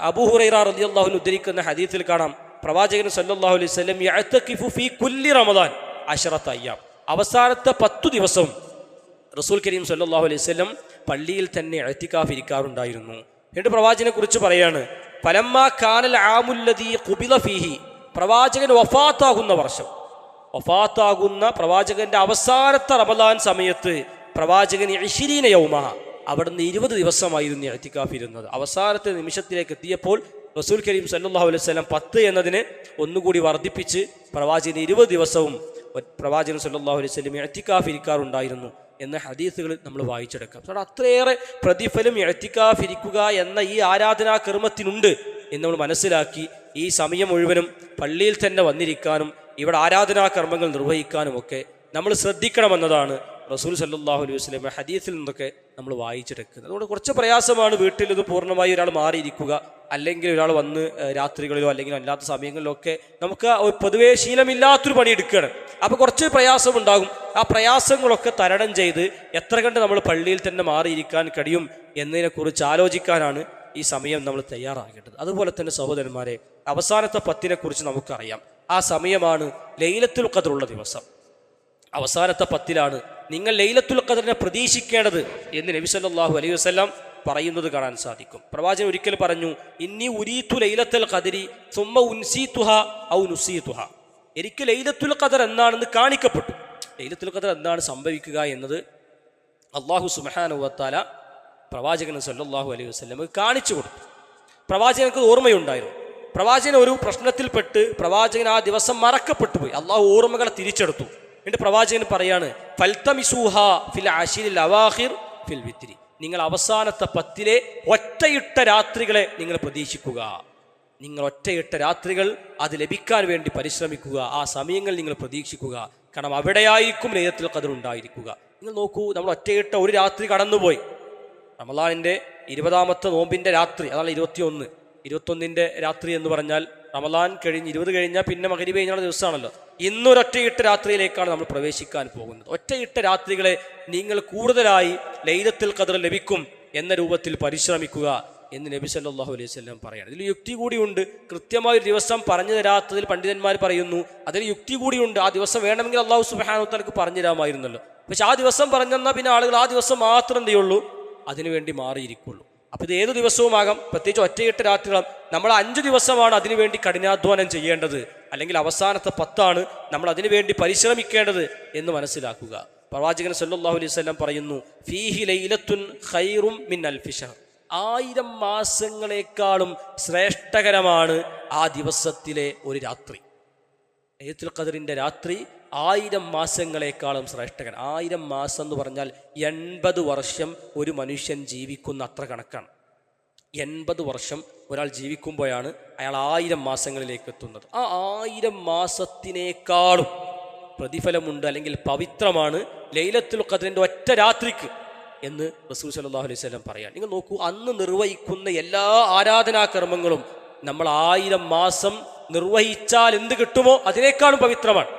അബൂ ഹുറൈറ റളിയല്ലാഹു അൻഹു ഉദ്ധരിക്കുന്ന ഹദീസിൽ കാണാം, പ്രവാചകൻ സല്ലല്ലാഹു അലൈഹി വസല്ലം യഅ്തഖിഫു ഫീ കുല്ലി റമളാൻ 10 അയ്യാം, അവസാനത്തെ 10 ദിവസവും റസൂൽ കരീം സല്ലല്ലാഹു അലൈഹി വസല്ലം പള്ളിയിൽ തന്നെ ഇഅ്തികാഫ് ഇരിക്കാറുണ്ടായിരുന്നു. എന്നിട്ട് പ്രവാചകനെ കുറിച്ച് പറയാണ്, ഫലമ്മാ കാനൽ ആമുല്ലദീ ഖുബില ഫീഹി, പ്രവാചകൻ വഫാത്താകുന്ന വർഷം, വഫാത്താകുന്ന പ്രവാചകന്റെ അവസാനത്തെ റമളാൻ സമയത്ത് പ്രവാചകൻ 20 യൗമ, അവിടുന്ന് 20 ദിവസമായിരുന്നു ഇഅ്തികാഫ് ഇരുന്നത്. അവസാനത്തെ നിമിഷത്തിലേക്ക് എത്തിയപ്പോൾ റസൂൽ കരീം സല്ലല്ലാഹു അലൈഹി വസല്ലം 10 എന്നതിനെ ഒന്നുകൂടി വർദ്ധിപ്പിച്ച് പ്രവാചകൻ 20 ദിവസവും പ്രവാചകൻ സല്ലല്ലാഹു അലൈഹി വസല്ലം ഇഅ്തികാഫ് ഇരിക്കാറുണ്ടായിരുന്നു എന്ന ഹദീസുകൾ നമ്മൾ വായിച്ചെടുക്കാം. അതുകൊണ്ട് അത്രയേറെ പ്രതിഫലം ഇഅ്തികാഫ് ഇരിക്കുക എന്ന ഈ ആരാധനാ കർമ്മത്തിനുണ്ട് എന്ന് നമ്മൾ മനസ്സിലാക്കി ഈ സമയം മുഴുവനും പള്ളിയിൽ തന്നെ വന്നിരിക്കാനും ഇവിടെ ആരാധനാ കർമ്മങ്ങൾ നിർവഹിക്കാനും ഒക്കെ നമ്മൾ ശ്രദ്ധിക്കണമെന്നതാണ് റസൂൽ സല്ലല്ലാഹു അലൈഹി വസല്ലം ഹദീസിൽ നിന്നൊക്കെ നമ്മൾ വായിച്ചെടുക്കുന്നത്. അതുകൊണ്ട് കുറച്ച് പ്രയാസമാണ് വീട്ടിൽ ഇത് പൂർണ്ണമായി ഒരാൾ മാറിയിരിക്കുക, അല്ലെങ്കിൽ ഒരാൾ വന്ന് രാത്രികളിലോ അല്ലെങ്കിൽ അല്ലാത്ത സമയങ്ങളിലൊക്കെ നമുക്ക് പൊതുവേ ശീലമില്ലാത്തൊരു പണി എടുക്കുകയാണ്. അപ്പോൾ കുറച്ച് പ്രയാസം ഉണ്ടാകും. ആ പ്രയാസങ്ങളൊക്കെ തരണം ചെയ്ത് എത്ര കണ്ട് നമ്മൾ പള്ളിയിൽ തന്നെ മാറിയിരിക്കാൻ കഴിയും എന്നതിനെക്കുറിച്ച് ആലോചിക്കാനാണ് ഈ സമയം നമ്മൾ തയ്യാറാകേണ്ടത്. അതുപോലെ തന്നെ സഹോദരന്മാരെ, അവസാനത്തെ 10 നമുക്കറിയാം, ആ സമയമാണ് ലൈലത്തുൽ ഖദ്റുള്ള ദിവസം. അവസാനത്തെ 10 നിങ്ങൾ ലൈലത്തുൽ ഖദ്റിനെ പ്രതീക്ഷിക്കേണ്ടത് എന്ന് നബി സല്ലല്ലാഹു അലൈഹി വസല്ലം പറയുന്നത് കാണാൻ സാധിക്കും. പ്രവാചകൻ ഒരിക്കൽ പറഞ്ഞു, ഇന്നി ഉരീതു ലൈലത്തുൽ ഖദ്രി സുമ്മ ഉൻസീതുഹ ഔ നുസീതുഹ, എനിക്ക് ലൈലത്തുൽ ഖദ്ർ എന്താണെന്ന് കാണിക്കപ്പെട്ടു. ലൈലത്തുൽ ഖദ്ർ എന്താണ് സംഭവിക്കുക എന്നത് അല്ലാഹു സുബ്ഹാനഹു വ തആല പ്രവാചകൻ സല്ലല്ലാഹു അലൈഹി വസല്ലം കാണിച്ചു കൊടുത്തു. പ്രവാചകർക്ക് ഓർമ്മയുണ്ടായിരുന്നു. പ്രവാചകൻ ഒരു പ്രശ്നത്തിൽപ്പെട്ട് പ്രവാചകൻ ആ ദിവസം മറക്കപ്പെട്ടു പോയി. അള്ളാഹു ഓർമ്മകളെ തിരിച്ചെടുത്തു. എന്നിട്ട് പ്രവാചകൻ പറയാണ്, ഫൽതമിസൂഹ ഫിൽ അശിരിൽ അവാഖിർ ഫിൽ വിത്രി, നിങ്ങൾ അവസാനത്തെ 10 ഒറ്റയിട്ട രാത്രികളെ നിങ്ങൾ പ്രതീക്ഷിക്കുക. നിങ്ങൾ ഒറ്റയിട്ട രാത്രികൾ അത് ലഭിക്കാൻ വേണ്ടി പരിശ്രമിക്കുക. ആ സമയങ്ങൾ നിങ്ങൾ പ്രതീക്ഷിക്കുക. കാരണം അവിടെയായിരിക്കും ലൈലത്തുൽ ഖദർ ഉണ്ടായിരിക്കുക. നിങ്ങൾ നോക്കൂ, നമ്മൾ ഒറ്റയിട്ട ഒരു രാത്രി കടന്നുപോയി. റമളാനിൻ്റെ 20ാമത്തെ നോമ്പിൻ്റെ രാത്രി, അതാണ് 21 രാത്രി എന്ന് പറഞ്ഞാൽ റമളാൻ കഴിഞ്ഞ് 20 കഴിഞ്ഞാൽ പിന്നെ മഗ്‌രിബ് കഴിഞ്ഞുള്ള ദിവസമാണല്ലോ. ഇന്നൊരൊറ്റയിട്ട രാത്രിയിലേക്കാണ് നമ്മൾ പ്രവേശിക്കാൻ പോകുന്നത്. ഒറ്റയിട്ട രാത്രികളെ നിങ്ങൾ കൂടുതലായി ലൈലത്തുൽ ഖദർ ലഭിക്കും എന്ന രൂപത്തിൽ പരിശ്രമിക്കുക എന്ന് നബി സല്ലല്ലാഹു അലൈഹി വസല്ലം പറയാണ്. ഇതിൽ യുക്തി കൂടിയുണ്ട്. കൃത്യമായൊരു ദിവസം പറഞ്ഞു തരാത്തതിൽ പണ്ഡിതന്മാർ പറയുന്നു അതിൽ യുക്തി കൂടിയുണ്ട്. ആ ദിവസം വേണമെങ്കിൽ അള്ളാഹു സുബ്ഹാനഹു വ തആലക്ക് പറഞ്ഞു തരാമായിരുന്നല്ലോ. പക്ഷെ ആ ദിവസം പറഞ്ഞെന്നാൽ പിന്നെ ആളുകൾ ആ ദിവസം മാത്രം എന്ത് ചെയ്യുള്ളൂ, അതിനുവേണ്ടി മാറിയിരിക്കുള്ളൂ. അപ്പോൾ ഇത് ഏതു ദിവസവുമാകാം, പ്രത്യേകിച്ച് ഒറ്റയിട്ട രാത്രികൾ. നമ്മൾ 5 ദിവസമാണ് അതിനുവേണ്ടി കഠിനാധ്വാനം ചെയ്യേണ്ടത്, അല്ലെങ്കിൽ അവസാനത്തെ 10 നമ്മൾ അതിനുവേണ്ടി പരിശ്രമിക്കേണ്ടത് എന്ന് മനസ്സിലാക്കുക. പ്രവാചകൻ സല്ലല്ലാഹു അലൈഹി വസല്ലം പറയുന്നു, ഫീഹി ലൈലത്തുൻ ഖൈറും മിൻ അൽഫി ശഹർ. 1000 മാസങ്ങളെക്കാളും ശ്രേഷ്ഠകരമാണ് ആ ദിവസത്തിലെ ഒരു രാത്രി. ലൈലത്തുൽ ഖദറിൻ്റെ രാത്രി 1000 മാസങ്ങളെക്കാളും ശ്രേഷ്ഠകൻ. 1000 മാസം എന്ന് പറഞ്ഞാൽ 80 വർഷം ഒരു മനുഷ്യൻ ജീവിക്കുന്ന അത്ര കണക്കാണ്. 80 വർഷം ഒരാൾ ജീവിക്കുമ്പോഴാണ് അയാൾ 1000 മാസങ്ങളിലേക്ക് എത്തുന്നത്. ആ 1000 മാസത്തിനേക്കാളും പ്രതിഫലമുണ്ട്, അല്ലെങ്കിൽ പവിത്രമാണ് ലൈലത്തുൽ ഖദറിൻ്റെ ഒറ്റ രാത്രിക്ക് എന്ന് റസൂൽ സല്ലല്ലാഹു അലൈഹി വസല്ലം പറയാൻ. നിങ്ങൾ നോക്കൂ, അന്ന് നിർവഹിക്കുന്ന എല്ലാ ആരാധനാകർമ്മങ്ങളും നമ്മൾ 1000 മാസം നിർവഹിച്ചാൽ എന്ത് കിട്ടുമോ അതിനേക്കാളും പവിത്രമാണ്.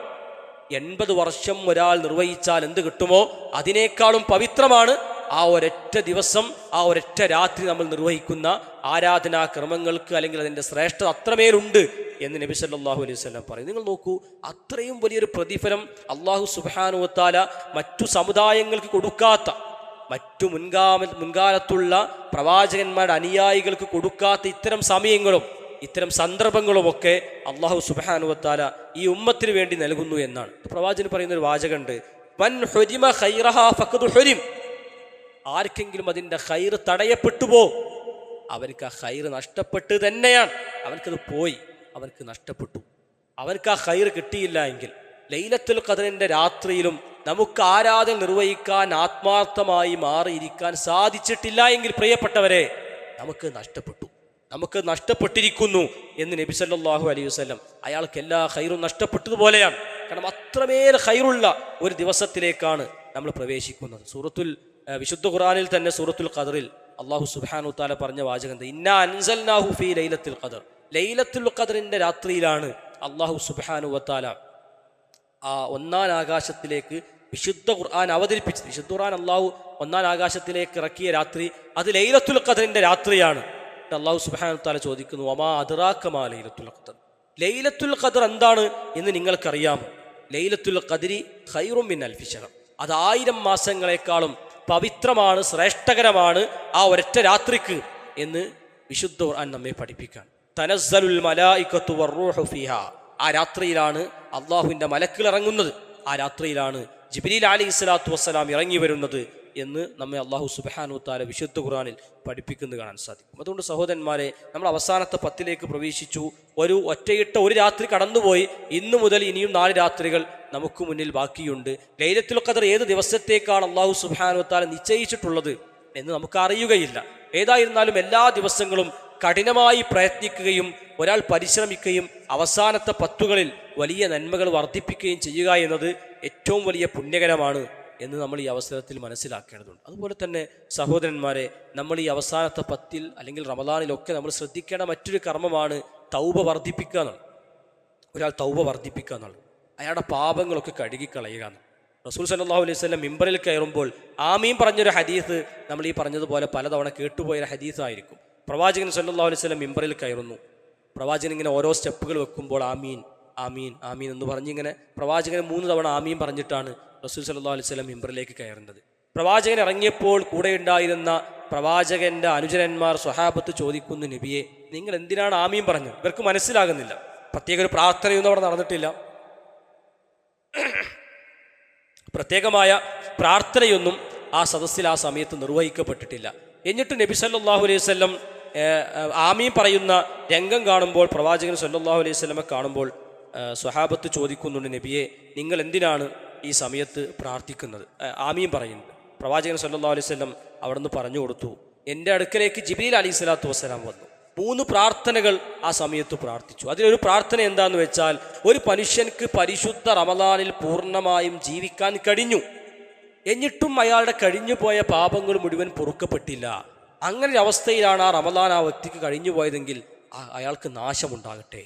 80 വർഷം ഒരാൾ നിർവഹിച്ചാൽ എന്ത് കിട്ടുമോ അതിനേക്കാളും പവിത്രമാണ് ആ ഒരൊറ്റ ദിവസം, ആ ഒരൊറ്റ രാത്രി നമ്മൾ നിർവഹിക്കുന്ന ആരാധനാക്രമങ്ങൾക്ക്, അല്ലെങ്കിൽ അതിൻ്റെ ശ്രേഷ്ഠത അത്രമേലുണ്ട് എന്ന് നബി സല്ലല്ലാഹു അലൈഹി വസല്ലം പറയും. നിങ്ങൾ നോക്കൂ, അത്രയും വലിയൊരു പ്രതിഫലം അല്ലാഹു സുബ്ഹാനഹു വ തആല മറ്റു സമുദായങ്ങൾക്ക് കൊടുക്കാത്ത, മറ്റു മുൻകാലത്തുള്ള പ്രവാചകന്മാരുടെ അനുയായികൾക്ക് കൊടുക്കാത്ത ഇത്തരം സമയങ്ങളും ഇത്തരം സന്ദർഭങ്ങളുമൊക്കെ അല്ലാഹു സുബ്ഹാനഹു വ തആല ഈ ഉമ്മത്തിന് വേണ്ടി നൽകുന്നു എന്നാണ്. പ്രവാചകൻ പറയുന്ന ഒരു വാചകമുണ്ട്, മൻ ഹുരിമ ഖൈറഹാ ഫഖദ് ഹുരിം. ആർക്കെങ്കിലും അതിൻ്റെ ഖൈർ തടയപ്പെട്ടുപോ, അവർക്ക് ആ ഖൈർ നഷ്ടപ്പെട്ട് തന്നെയാണ്. അവൻക്കത് പോയി, അവർക്ക് നഷ്ടപ്പെട്ടു. അവർക്ക് ആ ഖൈർ കിട്ടിയില്ല എങ്കിൽ ലൈലത്തുൽ ഖദറിൻ്റെ രാത്രിയിലും നമുക്ക് ആരാധന നിർവഹിക്കാൻ ആത്മാർത്ഥമായി മാറിയിരിക്കാൻ സാധിച്ചിട്ടില്ല എങ്കിൽ പ്രിയപ്പെട്ടവരെ, നമുക്ക് നഷ്ടപ്പെട്ടിരിക്കുന്നു എന്ന് നബി സല്ലല്ലാഹു അലൈഹി വസല്ലം. അയാൾക്ക് എല്ലാ ഖൈറും നഷ്ടപ്പെട്ടതുപോലെയാണ്. കാരണം അത്രമേൽ ഖൈറുള്ള ഒരു ദിവസത്തിലേക്കാണ് നമ്മൾ പ്രവേശിക്കുന്നത്. വിശുദ്ധ ഖുർആനിൽ തന്നെ സൂറത്തുൽ ഖദറിൽ അല്ലാഹു സുബ്ഹാനഹു തആല പറഞ്ഞ വാചകം, ഇന്നാ അൻസൽനാഹു ഫീ ലൈലത്തുൽ ഖദർ. ലൈലത്തുൽ ഖദറിൻ്റെ രാത്രിയിലാണ് അല്ലാഹു സുബ്ഹാനഹു വ തആല ആ 1ാം ആകാശത്തിലേക്ക് വിശുദ്ധ ഖുർആൻ അവതരിപ്പിച്ചത്. വിശുദ്ധ ഖുർആൻ അല്ലാഹു 1ാം ആകാശത്തിലേക്ക് ഇറക്കിയ രാത്രി അത് ലൈലത്തുൽ ഖദറിൻ്റെ രാത്രിയാണ്. അല്ലാഹു സുബ്ഹാനഹു വ തആല ചോദിക്കുന്നു, വമാ അദ്റാക മാ ലൈലത്തുൽ ഖദർ. ലൈലത്തുൽ ഖദർ എന്താണ് എന്ന് നിങ്ങൾക്കറിയാമോ? ലൈലത്തുൽ ഖദരി ഖൈറും മിൻ അൽഫി ശഹർ. അത് 1000 മാസങ്ങളെക്കാളും പവിത്രമാണ്, ശ്രേഷ്ഠകരമാണ് ആ ഒരൊറ്റ രാത്രിക്ക് എന്ന് വിശുദ്ധ ഖുർആൻ നമ്മെ പഠിപ്പിക്കാൻ. തനസ്സലുൽ മലായികത്തു വറൂഹു ഫീഹാ. ആ രാത്രിയിലാണ് അള്ളാഹുവിൻ്റെ മലക്കുകൾ ഇറങ്ങുന്നത്. ആ രാത്രിയിലാണ് ജിബ്രീൽ അലൈഹിസ്സലാത്തു വസ്സലാം ഇറങ്ങി വരുന്നത് എന്ന് നമ്മെ അല്ലാഹു സുബ്ഹാനഹു വ തആല വിശുദ്ധ ഖുർആനിൽ പഠിപ്പിക്കുന്നത് കാണാൻ സാധിക്കും. അതുകൊണ്ട് സഹോദരന്മാരെ, നമ്മൾ അവസാനത്തെ 10ലേക്ക് പ്രവേശിച്ചു. ഒറ്റയിട്ട ഒരു രാത്രി കടന്നുപോയി. ഇന്നു മുതൽ ഇനിയും 4 രാത്രികൾ നമുക്ക് മുന്നിൽ ബാക്കിയുണ്ട്. ലൈലത്തുൽ ഖദർ ഏത് ദിവസത്തേക്കാണ് അല്ലാഹു സുബ്ഹാനഹു വ തആല നിശ്ചയിച്ചിട്ടുള്ളത് എന്ന് നമുക്ക് അറിയുകയില്ല. ഏതായിരുന്നാലും എല്ലാ ദിവസങ്ങളും കഠിനമായി പ്രയത്നിക്കുകയും ഒരാൾ പരിശ്രമിക്കുകയും അവസാനത്തെ 10കളിൽ വലിയ നന്മകൾ വർദ്ധിപ്പിക്കുകയും ചെയ്യുക എന്നത് ഏറ്റവും വലിയ പുണ്യകരമാണ് എന്ന് നമ്മൾ ഈ അവസരത്തിൽ മനസ്സിലാക്കേണ്ടതുണ്ട്. അതുപോലെ തന്നെ സഹോദരന്മാരെ, നമ്മൾ ഈ അവസാനത്തെ 10 അല്ലെങ്കിൽ റമദാനിലൊക്കെ നമ്മൾ ശ്രദ്ധിക്കേണ്ട മറ്റൊരു കർമ്മമാണ് തൗബ വർദ്ധിപ്പിക്കുക എന്നുള്ളത്. ഒരാൾ തൗബ വർദ്ധിപ്പിക്കുക എന്നുള്ളത്, അയാളുടെ പാപങ്ങളൊക്കെ കഴുകിക്കളയുക എന്ന്. റസൂൽ സല്ലല്ലാഹു അലൈഹി വസല്ലം മിമ്പറിൽ കയറുമ്പോൾ ആമീൻ പറഞ്ഞൊരു ഹദീസ് നമ്മൾ ഈ പറഞ്ഞതുപോലെ പലതവണ കേട്ടുപോയൊരു ഹദീസായിരിക്കും. പ്രവാചകൻ സല്ലല്ലാഹു അലൈഹി വസല്ലം മിമ്പറിൽ കയറുന്നു. പ്രവാചകൻ ഇങ്ങനെ ഓരോ സ്റ്റെപ്പുകൾ വെക്കുമ്പോൾ ആമീൻ ആമീൻ ആമീൻ എന്ന് പറഞ്ഞിങ്ങനെ പ്രവാചകൻ 3 തവണ ആമീൻ പറഞ്ഞിട്ടാണ് റസൂൽ സല്ലല്ലാഹു അലൈഹി വസല്ലം മിമ്പറിലേക്ക് കയറുന്നത്. പ്രവാചകൻ ഇറങ്ങിയപ്പോൾ കൂടെ ഉണ്ടായിരുന്ന പ്രവാചകന്റെ അനുചരന്മാർ സ്വഹാബത്ത് ചോദിക്കുന്നു, നബിയെ, നിങ്ങൾ എന്തിനാണ് ആമീൻ പറഞ്ഞത്? ഇവർക്ക് മനസ്സിലാകുന്നില്ല. പ്രത്യേക ഒരു പ്രാർത്ഥനയൊന്നും അവിടെ നടന്നിട്ടില്ല, പ്രത്യേകമായ പ്രാർത്ഥനയൊന്നും ആ സദസ്സിൽ ആ സമയത്ത് നിർവഹിക്കപ്പെട്ടിട്ടില്ല. എന്നിട്ട് നബി സല്ലല്ലാഹു അലൈഹി വസല്ലം ആമീൻ പറയുന്ന രംഗം കാണുമ്പോൾ, പ്രവാചകൻ സല്ലല്ലാഹു അലൈഹി വസല്ലമെ കാണുമ്പോൾ സ്വഹാബത്ത് ചോദിക്കുന്നുണ്ട്, നബിയെ, നിങ്ങൾ എന്തിനാണ് ഈ സമയത്ത് പ്രാർത്ഥിക്കുന്നത്, ആമീൻ പറയുന്നത്? പ്രവാചകൻ സല്ലല്ലാഹു അലൈഹി വസല്ലം അവിടുന്ന് പറഞ്ഞു കൊടുത്തു, എൻ്റെ അടുക്കലേക്ക് ജിബ്രീൽ അലൈഹി സ്വലാത്തു വസ്സലാം വന്നു. 3 പ്രാർത്ഥനകൾ ആ സമയത്ത് പ്രാർത്ഥിച്ചു. അതിലൊരു പ്രാർത്ഥന എന്താന്ന് വെച്ചാൽ, ഒരു മനുഷ്യൻക്ക് പരിശുദ്ധ റമദാനിൽ പൂർണ്ണമായും ജീവിക്കാൻ കഴിഞ്ഞു, എന്നിട്ടും അയാളുടെ കഴിഞ്ഞുപോയ പാപങ്ങൾ മുഴുവൻ പൊറുക്കപ്പെട്ടില്ല. അങ്ങനെ ഒരു അവസ്ഥയിലാണ് ആ റമദാൻ ആ വ്യക്തിക്ക് കഴിഞ്ഞു പോയതെങ്കിൽ അയാൾക്ക് നാശമുണ്ടാകട്ടെ,